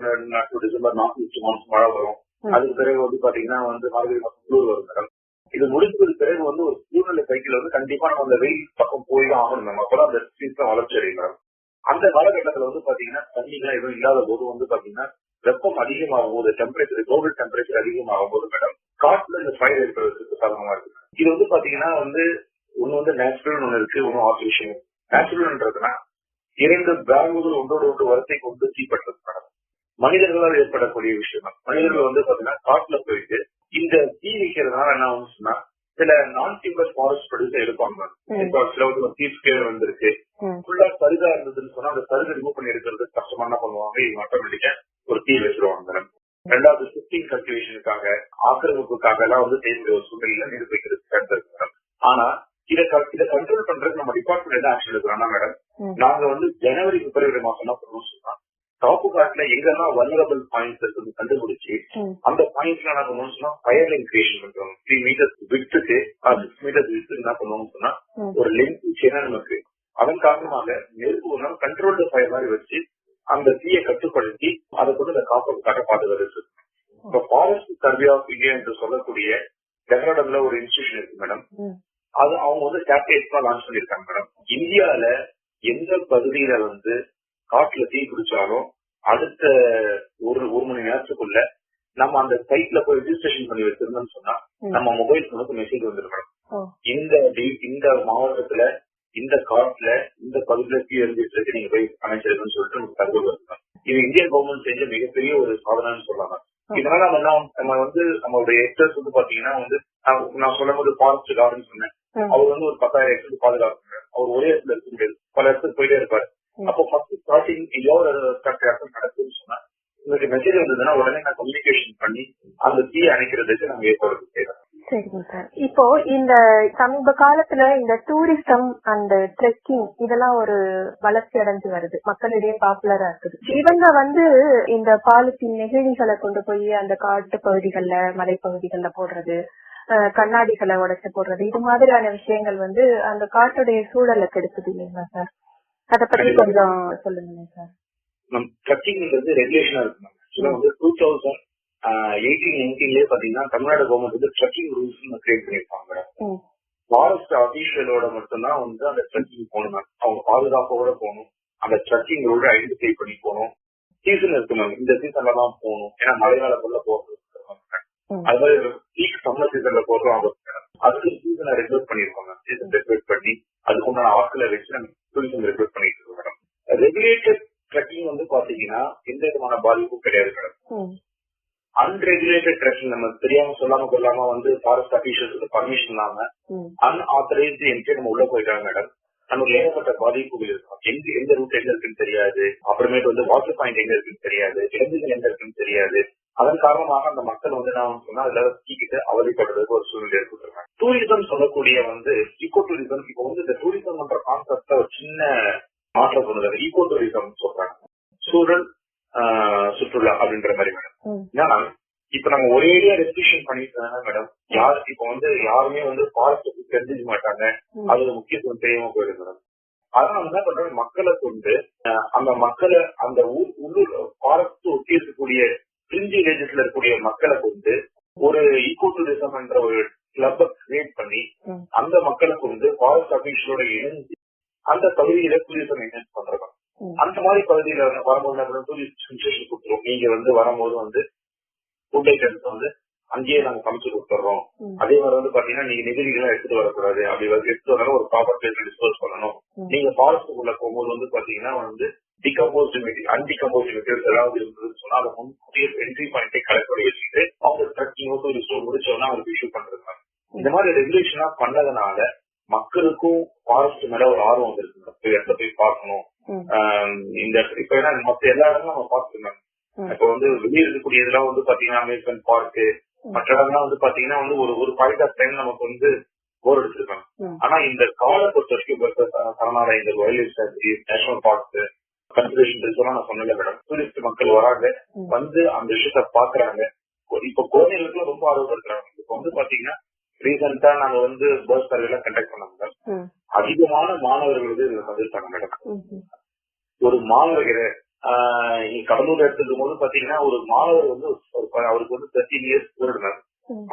to December north west monsoon மழை வரும். அதுக்கு பிறகு வந்து பாத்தீங்கன்னா வந்து மார்கழி மாசம் குளிர் வரும் மேடம். இது முடிஞ்சதுக்கு பிறகு வந்து ஒரு சூழ்நிலை சைக்கிள் வந்து கண்டிப்பா நம்ம அந்த வெயில் பக்கம் போய் தான் ஆகணும் மேம். அப்பதான் அந்த சீசன் வளர்ச்சி அடையும் மேடம். அந்த காலகட்டத்துல வந்து பாத்தீங்கன்னா தண்ணிலாம் எதுவும் இல்லாத போது வந்து பாத்தீங்கன்னா வெப்பம் அதிகமாகும் போது டெம்பரேச்சர் குளோபல் டெம்பரேச்சர் அதிகமாகும் போது மேடம் காட்டுல இந்த ஃபயர் ஏற்படுறதுக்கு காரணமா இருக்கு. இது வந்து பாத்தீங்கன்னா வந்து ஒண்ணு வந்து நேச்சுரல் ஒண்ணு இருக்கு, ஒன்னும் ஆர்டிபிஷியல். நேச்சுரல்ன்றதுன்னா 2 பிராங்குகள் ஒன்றோடு ஒன்று வரிசை கொண்டு தீப்பற்றது மேடம். மனிதர்களால் ஏற்படக்கூடிய விஷயம். மனிதர்கள் வந்து பாத்தீங்கன்னா காட்டுல போயிட்டு இந்த தீ வைக்கிறதுனால என்ன ஆகும் சொன்னா சில நான் டிம்பர் ஃபாரஸ்ட் ப்ரொடியூசர் எடுப்பாங்க. இப்போ சில தீப் ஸ்கேல் வந்திருக்கு, ஃபுல்லா சருகா இருந்ததுன்னு சொன்னா அந்த சருகை ரிமூவ் பண்ணி எடுக்கிறது கஷ்டமா என்ன பண்ணுவாங்க, இவங்க ஆட்டோமேட்டிக்கா ஒரு தீ வச்சிருவாங்க மேடம். ரெண்டாவது ஷிஃப்டிங் கல்டிவேஷனுக்காக ஆக்கிரமிப்புக்காக எல்லாம் வந்து செய்யக்கூடிய ஒரு சூழ்நிலையில நீர் வைக்கிறதுக்கு இருக்கு மேடம். ஆனா இதை கண்ட்ரோல் பண்றதுக்கு நம்ம டிபார்ட்மெண்ட் என்ன ஆக்ஷன் எடுக்கிறோம்னா மேடம், நாங்க வந்து ஜனவரி பிப்ரவரி மாசம் என்ன பண்ணுவோம் சொன்னா காப்பு காட்டுல எங்கெல்லாம் வல்னரபிள் பாயிண்ட்ஸ் இருக்கு கண்டுபிடிச்சு அந்த பாயிண்ட்ஸ்ல என்ன பண்ணுவோம் சொன்னா ஃபயர் லைன் கிரியேஷன் பண்றோம். 3 மீட்டர்ஸ் விட்டுக்கு 6 மீட்டர்ஸ் விட்டு என்ன பண்ணுவோம் சொன்னா ஒரு லென்த் சேனா நமக்கு அதன் காரணமாக நெருப்பு கண்ட்ரோல்டு ஃபயர் மாதிரி வச்சு அந்த தீயை கட்டுப்படுத்தி அதை கொண்டு இந்த காப்பு காட்ட பாதுகாத்து. இப்ப ஃபாரஸ்ட் சர்வே ஆஃப் இந்தியா என்று சொல்லக்கூடிய டெஹ்ராடூன்ல ஒரு இன்ஸ்டிடியூஷன் இருக்கு மேடம். அது அவங்க வந்து சேட்டலைட்ஸ் லான்ச் பண்ணிருக்காங்க மேடம். இந்தியால எந்த பகுதியில வந்து காட்டுல தீ பிடிச்சாலும் அடுத்த ஒரு மணி நேரத்துக்குள்ள நம்ம அந்த சைட்ல போய் ரெஜிஸ்ட்ரேஷன் பண்ணி வச்சிருந்தோம்னு சொன்னா நம்ம மொபைல் போனுக்கு மெசேஜ் வந்துடும். இந்த மாவட்டத்துல இந்த காட்டுல இந்த பகுதியில தீ எரிஞ்சிட்டு இருக்கு, நீங்க போய் அமைச்சிருக்குன்னு சொல்லிட்டு நமக்கு தகவல் வருது. இது இந்தியன் கவர்மெண்ட் செஞ்ச மிகப்பெரிய ஒரு சாதனைன்னு சொல்லலாம். இதனால நம்ம வந்து நம்மளுடைய ஹெக்டர்ஸ் வந்து பாத்தீங்கன்னா வந்து நான் சொல்லும் போது ஃபாரஸ்ட் கார்டன் சொன்னேன், அவர் வந்து ஒரு 10,000 ஹெக்டர் பாதுகாப்பு. அவர் ஒரே இடத்துல இருக்க முடியாது, பல இடத்துக்கு போயிட்டே இருப்பாரு. அப்போ ஃபர்ஸ்ட் ஸ்டார்டிங் ஏதாவது நடக்குதுன்னு சொன்னா உங்களுக்கு மெசேஜ் வந்ததுன்னா உடனே நான் கம்யூனிகேஷன் பண்ணி அந்த தீயை அணைக்கிறதுக்கு நாங்க ஏற்பாடு செய்யறோம். சரிங்க சார். இப்போ இந்த சமீப காலத்துல இந்த டூரிசம் அண்ட் ட்ரெக்கிங் இதெல்லாம் ஒரு வளர்ச்சி அடைஞ்சு வருது, மக்களிடையே பாப்புலரா இருக்குது. இவங்க வந்து இந்த பாலித்தீன் நெகிழிகளை கொண்டு போய் அந்த காட்டு பகுதிகள்ல மலைப்பகுதிகள்ல போடுறது, கண்ணாடிகளை உடைச்சு போடுறது, இது மாதிரியான விஷயங்கள் வந்து அந்த காட்டுடைய சூழலை கெடுக்குது இல்லைங்களா சார்? அத பத்தி கொஞ்சம் சொல்லுங்க சார். ட்ரக்கிங்ன்றது ரெகுலேஷனா இருக்கு. ஆக்சுவலா வந்து 2018-19 பாத்தீங்கன்னா தமிழ்நாடு கவர்மெண்ட் வந்து ட்ரக்கிங் ரூல்ஸ் கிரியேட் பண்ணிருப்பாங்க. ஃபாரஸ்ட் அபிஷியலோட மட்டும்தான் வந்து அந்த ட்ரக்கிங் போகணும். அவங்க பாதுகாப்போட போகணும், அந்த ட்ரக்கிங் ரூல் ஐடென்டிஃபை பண்ணி போகணும். சீசன் இருக்கு மேம், இந்த சீசன்ல தான் போகணும். ஏன்னா மழை காலத்துல போறது அது மாதிரி பீக் சம்மர் சீசன்ல போடுறோம். அதுக்கு சீசனை ரெகுலேட் பண்ணிருப்பாங்க. சீசன் ரெகுலேட் பண்ணி அதுக்குண்டான ஆட்களை வச்சு நம்ம டூரிசம் ரெகுலேட் பண்ணிட்டு இருக்கோம் மேடம். ரெகுலேட்டட் ட்ரக்கிங் வந்து பாத்தீங்கன்னா எந்த விதமான பாதிப்பும் கிடையாது மேடம். அன்ரெகுலேட்டட் ட்ரக்கிங் நம்ம தெரியாம சொல்லாம கொள்ளாம வந்து ஃபாரஸ்ட் அபிஷியல்ஸுக்கு பர்மிஷன் இல்லாம அன்ஆத்தரைஸ்டு என்ட்ரி நம்ம உள்ள போயிட்டாங்க மேடம். நமக்கு ஏகப்பட்ட பாதிப்புகள் இருக்கும். எந்த ரூட் எங்க இருக்குன்னு தெரியாது, அப்புறமேட்டு வந்து வாட்டர் பாயிண்ட் எங்க இருக்குன்னு தெரியாது, விலங்குகள் எங்க இருக்குன்னு தெரியாது. அதன் காரணமாக அந்த மக்கள் வந்து என்ன சொன்னா அதுல தீக்கிட்டு அவதிப்படுறதுக்கு ஒரு சூழ்நிலை ஏற்பட்டுருக்காங்க. டூரிசம் சொல்லக்கூடிய வந்து ஈகோ டூரிசம். இப்போ வந்து இந்த டூரிசம் என்ற கான்செப்ட்ல ஒரு சின்ன மாற்றம் பண்ணுறது ஈகோ டூரிசம் சொல்றாங்க, சூழல் சுற்றுலா அப்படின்ற மாதிரி மேடம். ஏன்னா இப்ப நம்ம ஒரேடியா ரெஸ்ட்ரிக்ஷன் பண்ணிட்டு மேடம், இப்ப வந்து யாருமே வந்து ஃபாரஸ்ட் தெரிஞ்சுக்க மாட்டாங்க, அதோட முக்கியத்துவம் தெரியாம போயிடுது மேடம். அதான் என்ன பண்றாங்க, மக்களை கொண்டு அந்த மக்களை அந்த உள்ளூர் ஃபாரஸ்ட் ஒட்டி இருக்கக்கூடிய பிரிஞ்சு வில்லேஜஸ்ல இருக்கக்கூடிய மக்களை கொண்டு ஒரு ஈகோ டூரிசம் என்ற ஒரு கிளப் கிரியேட் பண்ணி அந்த மக்களை கொண்டு ஃபாரஸ்ட் அபிஷியலோட இணைஞ்சு அந்த பகுதியில டூரிசம் என்ஹான்ஸ் பண்றாங்க. அந்த மாதிரி பகுதியில வரும்போது டூரிஸ்ட் சென்சேஷன் கொடுத்துரும். நீங்க வந்து வரும்போது வந்து ஃபுட் ஐட்டம்ஸ் வந்து அங்கேயே நாங்க சமைச்சு கொடுத்துறோம். அதே மாதிரி வந்து பாத்தீங்கன்னா நீங்க நெகிழிகளை எடுத்துட்டு வரக்கூடாது, அப்படி எடுத்துட்டு வராலும் ஒரு ப்ராப்பர் பிளேஸ்ல டிஸ்போஸ் பண்ணணும். நீங்க ஃபாரஸ்டுக்குள்ள போகும்போது வந்து பாத்தீங்கன்னா வந்து டிகம்போஸ்ட் மெட்டீரியல் அன்டிகம்போஸ்ட் மெட்டீரியல் ஏதாவது இருந்ததுன்னு சொன்னா அதை முன்கூட்டியே என்ட்ரி பாயிண்டை கலெக்ட் பண்ணி வச்சுட்டு அவங்க ட்ரக்கிங்கோ டூரிஸ்டோ முடிச்சோன்னா அவங்களுக்கு இஷ்யூ பண்றாங்க. இந்த மாதிரி ரெகுலேஷனா பண்ணதுனால மக்களுக்கும் ஃபாரஸ்ட் மேல ஒரு ஆர்வம் வந்துருக்கு. இடத்துல போய் பார்க்கணும். இந்த இப்ப ஏன்னா மத்த எல்லா இடமும் நம்ம பார்த்துருந்தோம். இப்போ வந்து வெளியே இருக்கக்கூடிய இதெல்லாம் வந்து பாத்தீங்கன்னா அமெரிக்கன் பார்க்கு மற்ற இடம்லாம் வந்து பாத்தீங்கன்னா வந்து ஒரு பாயிண்ட் ஆஃப் டைம் நமக்கு வந்து போர் எடுத்திருக்காங்க. ஆனா இந்த காலை பொறுத்த வரைக்கும் சரணாலயங்கள், wild life sanctuary, national parks, conservation reserve நான் சொன்னல மேடம், டூரிஸ்ட் மக்கள் வராங்க, வந்து அந்த விஷயத்த பாக்குறாங்க. இப்ப குழந்தைகளுக்கு ரொம்ப ஆர்வம் இருக்கிறாங்க. இப்ப வந்து பாத்தீங்கன்னா ரீசெண்டா நாங்க வந்து பர்த் சர்வே எல்லாம் கண்டக்ட் பண்ணோம் மேடம். அதிகமான மாணவர்கள் வந்து இதுல வந்திருக்காங்க மேடம். ஒரு மாணவர் கடலூர் எடுத்துக்கும் போது பாத்தீங்கன்னா ஒரு மாணவர் வந்து அவருக்கு வந்து 13 இயர்ஸ் மேடம்.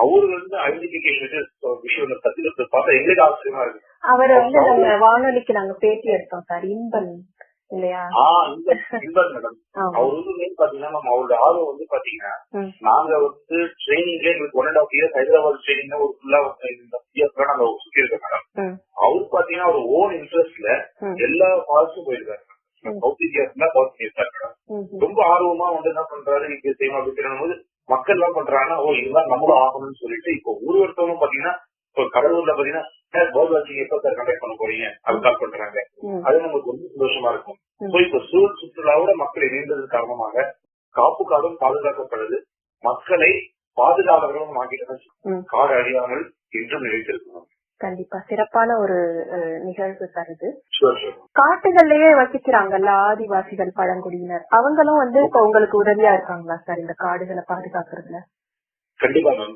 அவரு வந்து ஐடென்டிபிகேஷன் விஷயம் கத்துக்கிறது பார்த்தா எங்களுக்கு ஆச்சரியமா இருக்கு. அவரை வந்து நம்ம வானொலிக்கு நாங்க பேட்டி எடுத்தோம் சார், இன்பன் இல்லையா? இன்பன் மேடம். அவர் வந்து பாத்தீங்கன்னா நம்ம அவரோட ஆர்வம் வந்து பாத்தீங்கன்னா நாங்க வந்து ட்ரைனிங்ல எங்களுக்கு 1.5 years ஹைதராபாத் ட்ரைனிங்ல ஒரு ஃபுல்லா இயர்ஸ்ல நாங்க சுத்தி இருக்கோம் மேடம். அவரு பாத்தீங்கன்னா ஒரு ஓன் இன்ட்ரெஸ்ட்ல எல்லா ஃபால்ஸும் போயிருக்காரு. சவுத் இந்தியா பார்த்து பண்ணிருக்காரு மேடம். ரொம்ப ஆர்வமா வந்து என்ன பண்றாரு, இது செய்யணும் அப்படின்னு போது மக்கள் எல்லாம் பண்றாங்கன்னா இதுதான் நம்மளும் ஆகணும்னு சொல்லிட்டு இப்போ ஒருத்தவங்க பாத்தீங்கன்னா இப்போ கடலூர்ல பாத்தீங்கன்னா பேர்ட் வாட்சிங் எப்ப சார் கண்டக்ட் பண்ண போறீங்க அது கால் பண்றாங்க. அது நமக்கு ரொம்ப சந்தோஷமா இருக்கும். இப்போ சூழல் சுற்றுலாவோட மக்கள் இணைந்தது காரணமாக காப்பு காடும் பாதுகாக்கப்படுது, மக்களை பாதுகாவலர்களும் ஆகிட்டு காடு அழியாமல் என்றும் நிலைத்திருக்கணும். கண்டிப்பா சிறப்பான ஒரு நிகழ்வு சார் இது. காட்டுகள்லயே வசிக்கிறாங்கல்ல ஆதிவாசிகள், பழங்குடியினர், அவங்களும் வந்து இப்ப உங்களுக்கு உதவியா இருக்காங்களா சார் இந்த காடுகளை பாதுகாக்கிறதுல? கண்டிப்பா மேம்.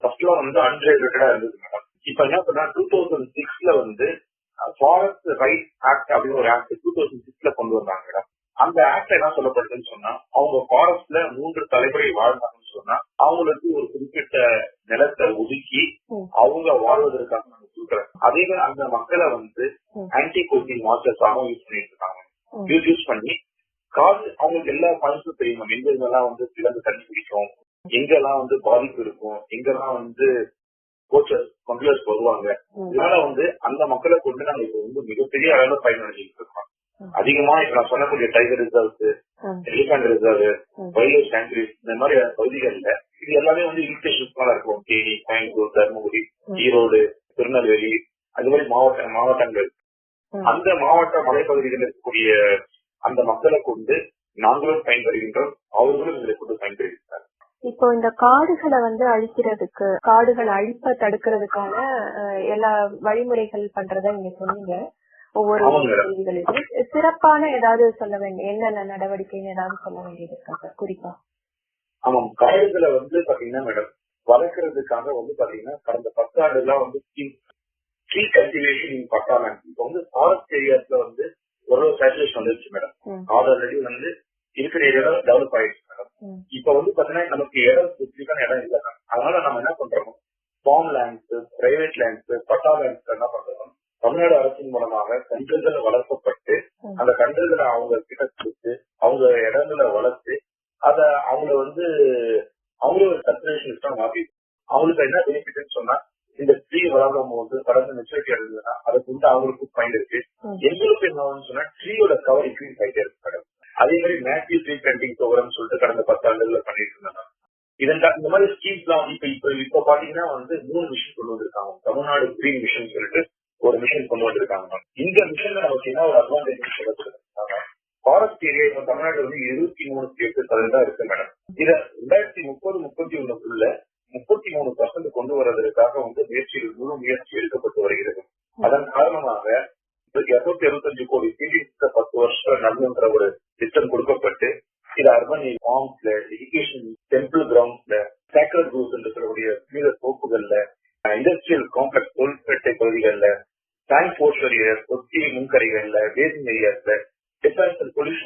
ஃபர்ஸ்ட்லாம் வந்து அன்ரெகுலேட்டடா இருந்தது மேடம். இப்ப என்ன பண்ணா 2006ல வந்து ஃபாரஸ்ட் ரைட்ஸ் ஆக்ட் அப்படின்னு ஒரு ஆக்ட் 2006ல கொண்டு வந்தாங்க மேடம். அந்த ஆக்ட் என்ன சொல்லப்படுதுன்னு சொன்னா அவங்க ஃபாரஸ்ட்ல 3 தலைமுறை வாழ்ந்தாங்கன்னு சொன்னா அவங்களுக்கு ஒரு குறிப்பிட்ட நிலத்தை ஒதுக்கி அவங்க வாழ்வதற்காக நாங்க கொடுக்குறோம். அதே மாதிரி அந்த மக்களை வந்து ஆன்டி போச்சிங் மாஸ்டர்ஸாகவும் யூஸ் பண்ணிட்டு இருக்காங்க. யூஸ் பண்ணி காசு அவங்களுக்கு எல்லா பாயிண்ட்ஸும் தெரியும். எங்கெல்லாம் வந்து சிறந்த தண்ணி பிடிக்கும், எங்கெல்லாம் வந்து பாதிப்பு இருக்கும், எங்கெல்லாம் வந்து கோச்சர்ஸ் வருவாங்க. இதனால வந்து அந்த மக்களை கொண்டு நாங்க இப்ப வந்து மிகப்பெரிய அளவுல பயனடைஞ்சிட்டு இருக்கோம். அதிகமா இப்ப நான் சொல்லக்கூடிய tiger reserves, elephant reserve, wild life sanctuaries இந்த மாதிரி பகுதிகள்ல இது எல்லாமே வந்து இன்ஸ்டேஷன்ஸ் இருக்கும். தேனி, கோயம்புத்தூர், தர்மபுரி, ஈரோடு, திருநெல்வேலி அது மாதிரி மாவட்டங்கள். அந்த மாவட்ட மலைப்பகுதிகளில் இருக்கக்கூடிய அந்த மக்களை கொண்டு நாங்களும் பயன்பெறுகின்றோம், அவர்களும் இதை கொண்டு பயன்பெறுகின்றனர். இப்போ இந்த காடுகளை வந்து அழிக்கிறதுக்கு, காடுகளை அழிப்ப தடுக்கிறதுக்கான எல்லா வழிமுறைகள் பண்றத நீங்க சொன்னீங்க. ஒவ்வொரு கேள்விகளுக்கும் சிறப்பான ஏதாவது சொல்ல வேண்டிய என்னென்ன நடவடிக்கைன்னு ஏதாவது சொல்ல வேண்டியது இருக்கா சார் குறிப்பா? ஆமாம், காடுகளை வந்து பாத்தீங்கன்னா மேடம் வளர்க்கறதுக்காக வந்து பாத்தீங்கன்னா கடந்த 10 ஆண்டுலாம் வந்து ட்ரீ கல்டிவேஷன் இன் பட்டாளம். இப்ப வந்து ஃபாரஸ்ட் ஏரியாஸ்ல வந்து ஒரு சேச்சுரேஷன் வந்துருச்சு மேடம். காடு ஆல்ரெடி வந்து இருக்கிற ஏரியா டெவலப் ஆயிடுச்சு மேடம். இப்ப வந்து பாத்தீங்கன்னா நமக்கு இடம் ஸ்பெசிபிக்கான இடம் இல்லை. அதனால நம்ம என்ன பண்றோம், ஃபார்ம் லேண்ட்ஸ், பிரைவேட் லேண்ட்ஸ், பட்டா லேண்ட்ஸ் என்ன பண்றோம், தமிழ்நாடு அரசின் மூலமாக கன்றுகள் வளர்க்கப்பட்டு அந்த கன்றுகளை அவங்க கிட்ட கொடுத்து அவங்க இடங்களை வளர்த்து அத அவங்கள வந்து அவங்களே ஒரு கன்சர்வேஷனிஸ்டா மாத்தி அவங்களுக்கு என்ன பெனிஃபிட்னு சொன்னா இந்த ட்ரீ வளரும் போது கடந்த மெச்சூரிட்டி அடைஞ்சதுன்னா அதை கொண்டு அவங்களுக்கு பயன் இருக்கு. எங்களுக்கு என்ன சொன்னா ட்ரீயோட கவர் இன்க்ரீஸ் ஆகிட்டே இருக்கு மேடம். அதே மாதிரி மேக்சிவ் ட்ரீ பிளான்டிங் ப்ரோக்ராம் சொல்லிட்டு கடந்த 10 ஆண்டுகள்ல பண்ணிட்டு இருந்தாங்க. இந்த மாதிரி ஸ்கீம்ஸ் எல்லாம் இப்ப பாத்தீங்கன்னா வந்து 3 மிஷன் கொண்டு வந்திருக்காங்க. தமிழ்நாடு கிரீன் மிஷன் சொல்லிட்டு ஒரு மிஷன் கொண்டு வந்திருக்காங்க. இந்த மிஷன்ல நமக்கு என்ன ஒரு அட்வான்டேஜ் சொல்லிருக்காங்க, ஃபாரஸ்ட் ஏரியா இப்ப தமிழ்நாடு வந்து 23% இருக்கு மேடம். இத 2030-31க்குள்ள 33% கொண்டு வருவதற்காக வந்து முழு முயற்சி எடுக்கப்பட்டு வருகிறது. அதன் காரணமாக 275 கோடி சீரியஸ் 10 வருஷம் நடந்துன்ற ஒரு திட்டம் கொடுக்கப்பட்டு இது அர்பன் ஃபார்ம்ஸ்ல, எஜுகேஷன் டெம்பிள் கிரவுண்ட்ஸ்ல, சேக்ரட் குரூப்ஸ் என்று சொல்லக்கூடிய புனித தோப்புகள்ல, இண்டஸ்ட்ரியல் காம்ப்ளெக்ஸ் தொழில்பேட்டை பகுதிகள்ல, டேங்க் போர்ஷர் ஏரியாஸ், கொச்சி முன்கரைகள்ல, பேசின் ஏரியாஸ்ல, defence and police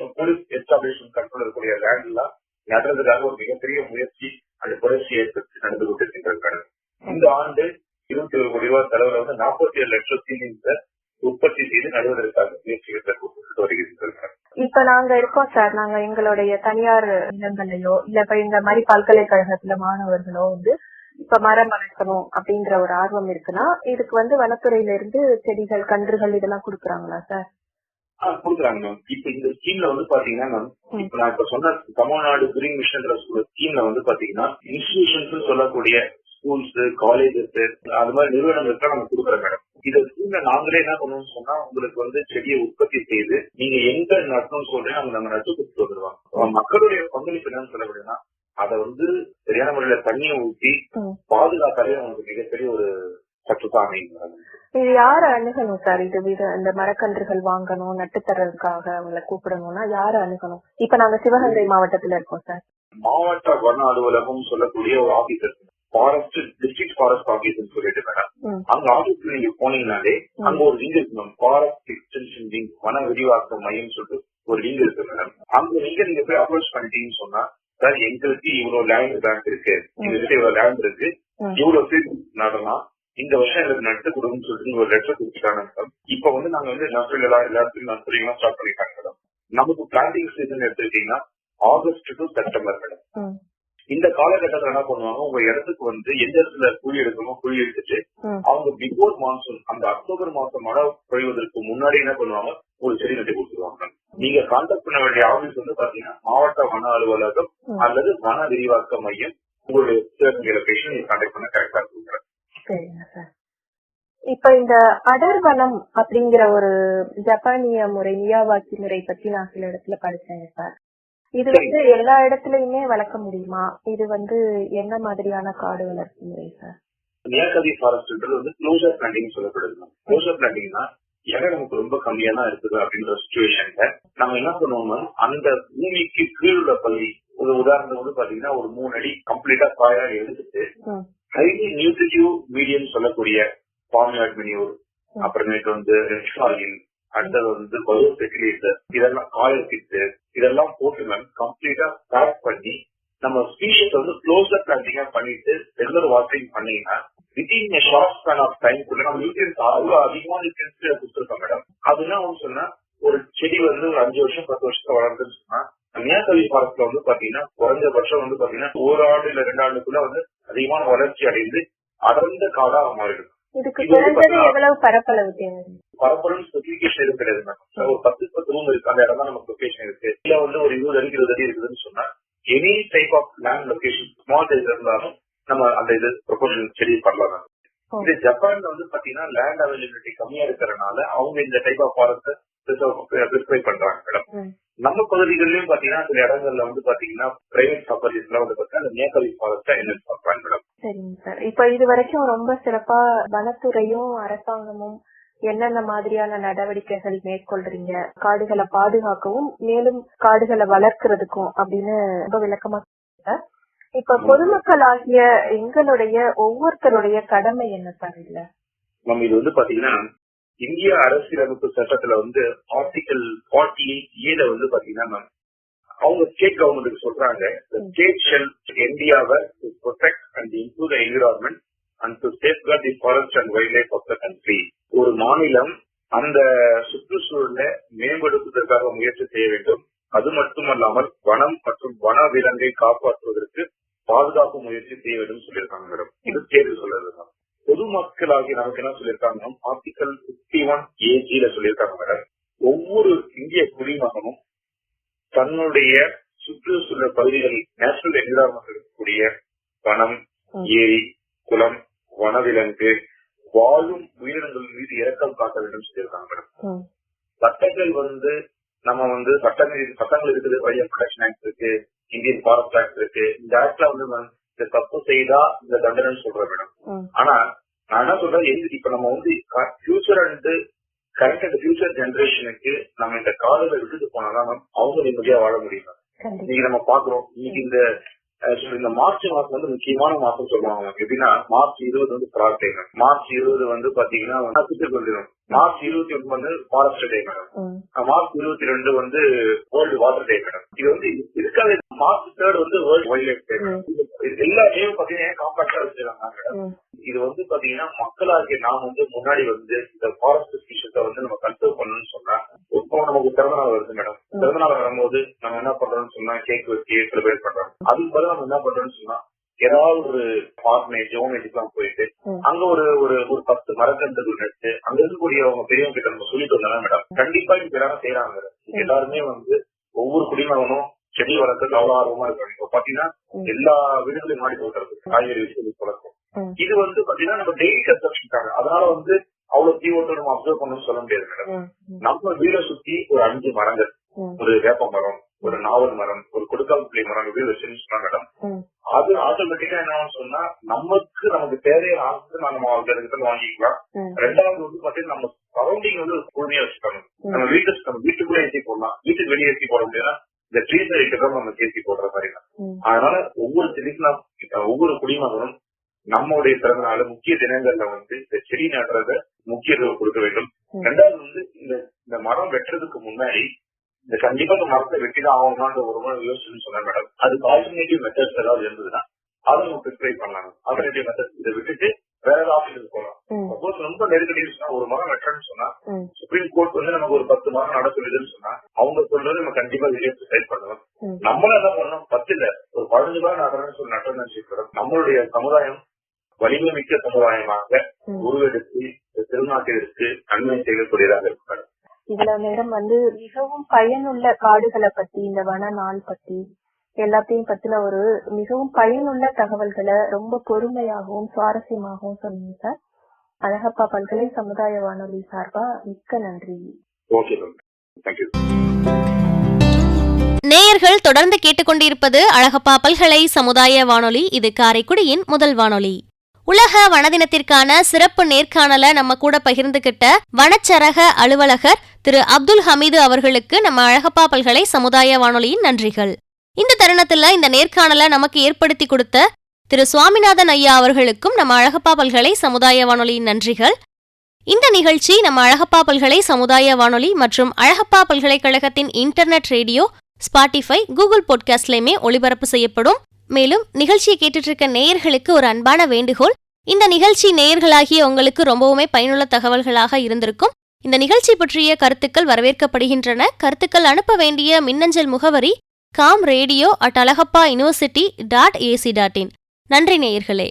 establishment control இருக்கக்கூடிய லேண்ட் எல்லாம் நடுறதுக்காக ஒரு மிகப்பெரிய முயற்சி அந்த புரட்சி ஏற்பட்டு நடந்து கொண்டிருக்கின்றன. இந்த ஆண்டு 21 கோடி ரூபாய் செலவுல வந்து 47 லட்சம் சீலிங்ஸை உற்பத்தி செய்து நடுவதற்காக முயற்சிகள் மேற்கொண்டு வருகின்றன. இப்ப நாங்க இருக்கோம் சார், நாங்க எங்களுடைய தனியார் நிலங்களையோ இல்ல இப்ப இந்த மாதிரி பல்கலைக்கழகத்துல மாணவர்களோ வந்து இப்ப மரம் வளர்க்கணும் அப்படின்ற ஒரு ஆர்வம் இருக்குன்னா இதுக்கு வந்து வனத்துறையில இருந்து செடிகள், கன்றுகள் இதெல்லாம் கொடுக்குறாங்களா சார்? கொடுக்குறாங்க. இப்ப இந்த ஸ்கீம்ல வந்து பாத்தீங்கன்னா மேம், இப்ப நான் இப்ப சொன்ன தமிழ்நாடு கிரீன் மிஷன் ஸ்கீம்ல வந்து பாத்தீங்கன்னா இன்ஸ்டிடியூஷன்ஸ் சொல்லக்கூடிய ஸ்கூல்ஸ், காலேஜஸ் அது மாதிரி நிறுவனங்களுக்கு நம்ம கொடுக்குறோம் மேடம். இதை நாங்களே என்ன பண்ணுவோம்னு சொன்னா உங்களுக்கு வந்து செடியை உற்பத்தி செய்து நீங்க எங்க நட்டணும்னு சொல்றேன் நாங்க நட்டு கொடுத்துட்டு வந்துருவாங்க. மக்களுடைய பங்களிப்பு என்னன்னு சொல்ல முடியும்னா அதை வந்து சரியான முறையில தண்ணியை ஊற்றி பாதுகாத்தாலே அவங்களுக்கு மிகப்பெரிய ஒரு சற்றுதான் அமையும். இது யார அணுகணும் சார்? இது இந்த மரக்கன்றுகள் வாங்கணும் நட்டுத்தரதுக்காக அவங்களை கூப்பிடணும்னா யார அணுகணும்? இப்ப நாங்க சிவகங்கை மாவட்டத்துல இருக்கோம் சார். மாவட்ட வன அலுவலகம் சொல்லக்கூடிய ஒரு ஆபீஸ் இருக்கு, ஃபாரஸ்ட் டிஸ்ட்ரிக்ட் ஃபாரஸ்ட் ஆபீஸ் சொல்லிட்டு மேடம். அங்க ஆபீஸ்ல நீங்க போனீங்கன்னாலே அங்க ஒரு லிங்க் இருக்கு மேம், ஃபாரஸ்ட் எக்ஸ்டென்ஷன் விங், வன விரிவாக்க மையம் சொல்லிட்டு ஒரு லிங்க் இருக்கு மேடம். அங்க நீங்க போய் அப்ரோச் பண்ணிட்டீங்கன்னு சொன்னா சார் எங்களுக்கு இவ்வளவு லேண்ட் பேங்க் இருக்கு, எங்ககிட்ட இவ்வளவு லேண்ட் இருக்கு, இவ்வளவு ஃபீல்ட் நடலாம், இந்த வருஷம் எனக்கு நட்டு கொடுக்குன்னு சொல்லிட்டு ஒரு லெட்டர் கொடுத்துட்டாங்க மேடம். இப்ப வந்து நாங்க வந்து நர்சரி எல்லா இடத்துலயும் நர்சரிலாம் ஸ்டார்ட் பண்ணிட்டாங்க மேடம். நமக்கு பிளான்டிங் சீசன் எடுத்துக்கிட்டீங்கன்னா ஆகஸ்ட் டு செப்டம்பர் மேடம். இந்த காலகட்டத்தில் என்ன பண்ணுவாங்க, உங்க இடத்துக்கு வந்து எந்த இடத்துல குழி எடுக்கணும் குழி எடுத்துட்டு அவங்க பிஃபோர் மான்சூன் அந்த அக்டோபர் மாசம் மழை பொழிவதற்கு முன்னாடி என்ன பண்ணுவாங்க, ஒரு செடி நட்டு கொடுத்துருவாங்க. நீங்க கான்டாக்ட் பண்ண வேண்டிய ஆபீஸ் வந்து பாத்தீங்கன்னா மாவட்ட வன அலுவலகம் அல்லது வன விரிவாக்க மையம். உங்களுடைய லொகேஷன் நீங்க கான்டாக்ட் பண்ண கரெக்டா இருக்குங்க. சரிங்க சார். இப்ப இந்த அடர்வனம் அப்படிங்கிற ஒரு ஜப்பானிய முறை, மியாவாக்கி முறை பத்தி நான் சில இடத்துல படிச்சேங்க சார். இது வந்து எல்லா இடத்துலயுமே வளர்க்க முடியுமா? இது வந்து என்ன மாதிரியான காடு வளர்ச்சி முறை சார்? மியாவாக்கி ஃபாரஸ்ட்ன்றது வந்து க்ளோசர் பிளான்டிங் சொல்லப்படுது. க்ளோசர் பிளான்டிங்னா இடம் நமக்கு ரொம்ப கம்மியா தான் இருக்குது அப்படின்ற சிச்சுவேஷன்ல நம்ம என்ன பண்ணுவோம்னா அந்த பூமிக்கு கீழ் உள்ள பகுதி, ஒரு உதாரணம் வந்து பாத்தீங்கன்னா ஒரு 3 அடி கம்ப்ளீட்டா காயா எடுத்துட்டு ஹைலி நியூட்ரிட்டிவ் மீடியம் சொல்லக்கூடிய ஃபார்ம்யார்ட் மெனியூர், அப்புறமேட்டு வந்து ரெஸ்டாயில், அடுத்தது வந்து பயோஃபெர்டிலைசர், இதெல்லாம் காயல் கிட்டு இதெல்லாம் போட்டு மேம் கம்ப்ளீட்டா பேக் பண்ணி நம்ம ஸ்பீஷஸ் வந்து க்ளோசர் பிளான்டிங்கா பண்ணிட்டு ரெகுலர் வாட்டரிங் பண்ணீங்கன்னா வித்தின் ஷார்ட் ஸ்பேன் ஆஃப் டைம்குள்ள நம்ம நியூட்ரியன்ஸ் அவ்வளவு அதிகமான நியூட்ரியன்ஸ் கொடுத்துருக்கோம் மேடம். அதுனா சொன்னா ஒரு செடி வந்து ஒரு 5 வருஷம் 10 வருஷத்துல வளர்ந்துன்னு சொன்னா மியாவாக்கி ஃபாரஸ்ட்ல வந்து பாத்தீங்கன்னா குறைஞ்சபட்சம் வந்து பாத்தீங்கன்னா 1 ஆண்டு இல்ல 2 ஆண்டுக்குள்ள வந்து அதிகமான வளர்ச்சி அடைந்து அடர்ந்த காடா மாறிடும். எவ்வளவு பரப்பளவு தேவை? பரப்பளவு ஸ்பெசிபிகேஷன் இருக்கிறது மேடம். ஒரு 10 ரூம் இருக்கு, அந்த இடம் தான் நமக்கு லொகேஷன் இருக்கு. இல்ல வந்து ஒரு 20 அடி 20 அடி இருக்குதுன்னு சொன்னா any type of land location small size இருந்தாலும் நம்ம அந்த இது ப்ரொபோஷன் செடி பண்ணலாம். இது ஜப்பான்ல வந்து பாத்தீங்கன்னா லேண்ட் அவைலபிலிட்டி கம்மியா இருக்கிறதுனால அவங்க இந்த டைப் ஆஃப் ஃபாரஸ்ட் பிரிஸ்கிரைப் பண்றாங்க மேடம். நம்ம பகுதிகளிலும் பாத்தீங்கன்னா சில இடங்கள்ல வந்து பாத்தீங்கன்னா பிரைவேட் ப்ராப்பர்ட்டிஸ் எல்லாம் வந்து பாத்தீங்கன்னா அந்த மியாவாக்கி ஃபாரஸ்ட் என்ன பண்றாங்க மேடம். சரிங்க சார். இப்ப இது வரைக்கும் ரொம்ப சிறப்பா வனத்துறையும் அரசாங்கமும் என்னென்ன மாதிரியான நடவடிக்கைகள் மேற்கொள்றீங்க காடுகளை பாதுகாக்கவும் மேலும் காடுகளை வளர்க்கறதுக்கும் அப்படின்னு ரொம்ப விளக்கமா சார். இப்ப பொதுமக்கள் ஆகிய எங்களுடைய ஒவ்வொருத்தருடைய கடமை என்ன சார்? இல்ல நம்ம இது வந்து பாத்தீங்கன்னா இந்திய அரசியலமைப்பு சட்டத்துல வந்து ஆர்டிகல் 48A வந்து பாத்தீங்கன்னா அவங்க ஸ்டேட் கவர்மெண்ட்டுக்கு சொல்றாங்க, ஸ்டேட் ஷெல் இந்தியாவை to protect and improve the environment and to safeguard the forest and wild life of the country. ஒரு மாநிலம் அந்த சுற்றுச்சூழலை மேம்படுத்துவதற்காக முயற்சி செய்ய வேண்டும். அது மட்டுமல்லாமல் வனம் மற்றும் வன விலங்கை காப்பாற்றுவதற்கு பாதுகாப்பு முயற்சி செய்ய வேண்டும் சொல்லியிருக்காங்க மேடம். இது ஸ்டேட் சொல்றது. பொதுமக்களாகி நமக்கு என்ன சொல்லியிருக்காங்க, ஆர்டிகல் 51AG சொல்லியிருக்காங்க மேடம். ஒவ்வொரு இந்திய குடிமகனும் தன்னுடைய சுற்றுச்சூழல் பகுதிகளில் நேச்சுரல் என்விரான்மெண்ட் இருக்கக்கூடிய வனம், ஏரி, குளம், வனவிலங்கு, வாழும் உயிரினங்கள் மீது இரக்கம் காட்ட வேண்டும் சொல்லியிருக்காங்க மேடம். சட்டங்கள் வந்து நம்ம வந்து சட்டங்கள் இருக்குது, வைல்ட் ப்ரொடெக்ஷன் ஆக்ட் இருக்கு, இந்தியன் ஃபாரஸ்ட் ஆக்ட் இருக்கு. இந்த ஆக்ட்ல வந்து இந்த தப்பு செய்தா இந்த தண்டனை சொல்றேன் மேடம். ஆனா நான் என்ன சொல்றேன், இப்ப நம்ம வந்து future and current and future ஜெனரேஷனுக்கு நம்ம இந்த காடுகளை விட்டுட்டு போனாதான் அவங்க நிம்மதியா வாழ முடியும். இன்னைக்கு நம்ம பாக்குறோம், இன்னைக்கு இந்த மார்ச் மாசம் வந்து முக்கியமான மாசம் சொல்லுவாங்க. எப்படின்னா மார்ச் 20 வந்து ஃப்ராக் டே, மார்ச் 20 வந்து பாத்தீங்கன்னா மார்ச் 21 வந்து ஃபாரஸ்ட் டே மேடம், மார்ச் 22 வந்து வேர்ல்டு வாட்டர் டே மேடம். இது வந்து இதுக்காக மார்ச் 3 வந்து வேர்ல்டு வைல்ட் லைஃப் டே. எல்லா டேவும் பாத்தீங்கன்னா காம்பாக்டா வச்சிருக்காங்க மேடம். இது வந்து பாத்தீங்கன்னா மக்களாகிய நாம் வந்து முன்னாடி வந்து இந்த ஃபாரஸ்ட் ஸ்பீஷஸை வந்து நம்ம கன்சர்வ் பண்ணணும்னு சொன்னா, இப்போ நமக்கு பிறந்தநாள் வருது மேடம். பிறந்தநாள் வரும்போது நம்ம என்ன பண்றோம்னு சொன்னா கேக் வச்சு செலிப்ரேட் பண்றோம். அதுக்கு பதில் நம்ம என்ன பண்றோம்னு சொன்னா ஏதாவது ஒரு ஆர்கனைஸ் எல்லாம் போயிட்டு அங்க ஒரு 10 மரக்கன்றுகள் நட்டு அங்க இருக்கக்கூடிய அவங்க பெரியவங்க கிட்ட நம்ம சொல்லிட்டு வந்தோம்னா மேடம் கண்டிப்பா இப்ப எல்லாரும் செய்யறாங்க. எல்லாருமே வந்து ஒவ்வொரு குடிமகனும் செடி வளர்க்கறது அவ்வளவு ஆர்வமா இருக்காங்க. இப்ப பாத்தீங்கன்னா எல்லா வீடுகளையும் மாடி போட்டுறது காய்கறி வச்சு வளர்க்கும். இது வந்து பாத்தீங்கன்னா நம்ம டெய்லி கன்சப்ஷனுக்காக. அதனால வந்து அவ்வளவு தீவிரத்தோட நம்ம அப்சர்வ் பண்ணணும்னு சொல்ல முடியாது மேடம். நம்ம வீடை சுத்தி ஒரு 5 மரங்கள், ஒரு வேப்ப மரம், ஒரு நாவல் மரம், ஒரு கொடுக்காப்புளி மரம் இப்படி வச்சுன்னு சொன்னா மேடம், அது ஆட்டோமேட்டிக்கா என்ன சொன்னா நமக்கு தேவையான ஆசை நம்ம கிட்ட வாங்கிக்கலாம். ரெண்டாவது வந்து பாத்தீங்கன்னா நம்ம சரௌண்டிங் வந்து குழுமையா வச்சுக்காங்க. நம்ம வீட்டுக்குள்ள ஏசி போடலாம், வீட்டுக்கு வெளியே ஏசி போட முடியாது. இந்த ட்ரீஸ் இருக்கிறதா நம்ம ஏசி போடுற மாதிரி தான். அதனால ஒவ்வொரு செடிக்கும் ஒவ்வொரு குடிமகனும் நம்மளுடைய பிறந்த நாள் முக்கிய தினங்கள்ல வந்து இந்த செடி நடுறத முக்கியத்துவம் கொடுக்க வேண்டும். ரெண்டாவது வந்து இந்த மரம் வெட்டுறதுக்கு முன்னாடி இந்த கண்டிப்பா இந்த மரத்தை வெட்டிதான் ஆகணும்ன்ற ஒரு முறை யோசிச்சுன்னு சொன்னேன் மேடம். அதுக்கு ஆல்டர்னேட்டிவ் மெத்தட்ஸ் ஏதாவது இருந்ததுன்னா அதை நம்ம ப்ரிஸ்கிரைப் பண்ணலாம். ஆல்டர்னேட்டிவ் மெத்தட்ஸ் இதை விட்டுட்டு வேற ஏதாவது ஆப்ஷனுக்கு போகலாம். சப்போஸ் ரொம்ப நெருக்கடி ஒரு மரம் வெட்டுறேன்னு சொன்னா சுப்ரீம் கோர்ட் வந்து நமக்கு ஒரு 10 மரம் நட சொல்லுதுன்னு சொன்னா அவங்க சொல்றது நம்ம கண்டிப்பா டிசைட் பண்ணலாம். நம்மளும் என்ன பண்ணணும், 10 இல்ல ஒரு 15 மரம் நடுறேன்னு சொல்லி நட்டோம்னு வச்சுக்கிறோம். நம்மளுடைய சமுதாயம் வலிமை மிக்க சமுதாயமாக உருவெடுத்து திருநாட்டிற்கு நன்மை செய்யக்கூடியதாக இருக்கிறார். இதுல மேடம் வந்து மிகவும் பயனுள்ள காடுகளை பத்தி, இந்த வன நாள் பத்தி எல்லாத்தையும் பத்தின ஒரு மிகவும் பயனுள்ள தகவல்களை ரொம்ப பொறுமையாகவும் சுவாரஸ்யமாகவும் சொன்னீங்க சார். அழகப்பா பல்கலை சமுதாய வானொலி சார்பா மிக்க நன்றி. நேயர்கள் தொடர்ந்து கேட்டுக்கொண்டிருப்பது அழகப்பா பல்கலை சமுதாய வானொலி. இது காரைக்குடியின் முதல் வானொலி. உலக வனதினத்திற்கான சிறப்பு நேர்காணல நம்ம கூட பகிர்ந்துகிட்ட வனச்சரக அலுவலகர் திரு அப்துல் ஹமீது அவர்களுக்கு நம்ம அழகப்பா பல்கலை சமுதாய வானொலியின் நன்றிகள். இந்த தருணத்துல இந்த நேர்காணல நமக்கு ஏற்படுத்தி கொடுத்த திரு சுவாமிநாதன் ஐயா அவர்களுக்கும் நம்ம அழகப்பா பல்கலை சமுதாய வானொலியின் நன்றிகள். இந்த நிகழ்ச்சி நம்ம அழகப்பா பல்கலை சமுதாய வானொலி மற்றும் அழகப்பா பல்கலைக்கழகத்தின் இன்டர்நெட் ரேடியோ, ஸ்பாட்டிஃபை, கூகுள் பாட்காஸ்ட்லயுமே ஒளிபரப்பு செய்யப்படும். மேலும் நிகழ்ச்சியை கேட்டுட்டு இருக்க நேயர்களுக்கு ஒரு அன்பான வேண்டுகோள். இந்த நிகழ்ச்சி நேயர்களாகிய உங்களுக்கு ரொம்பவுமே பயனுள்ள தகவல்களாக இருந்திருக்கும். இந்த நிகழ்ச்சி பற்றிய கருத்துக்கள் வரவேற்கப்படுகின்றன. கருத்துக்கள் அனுப்ப வேண்டிய மின்னஞ்சல் முகவரி comradio@alagappauniversity.ac.in. நன்றி நேயர்களே.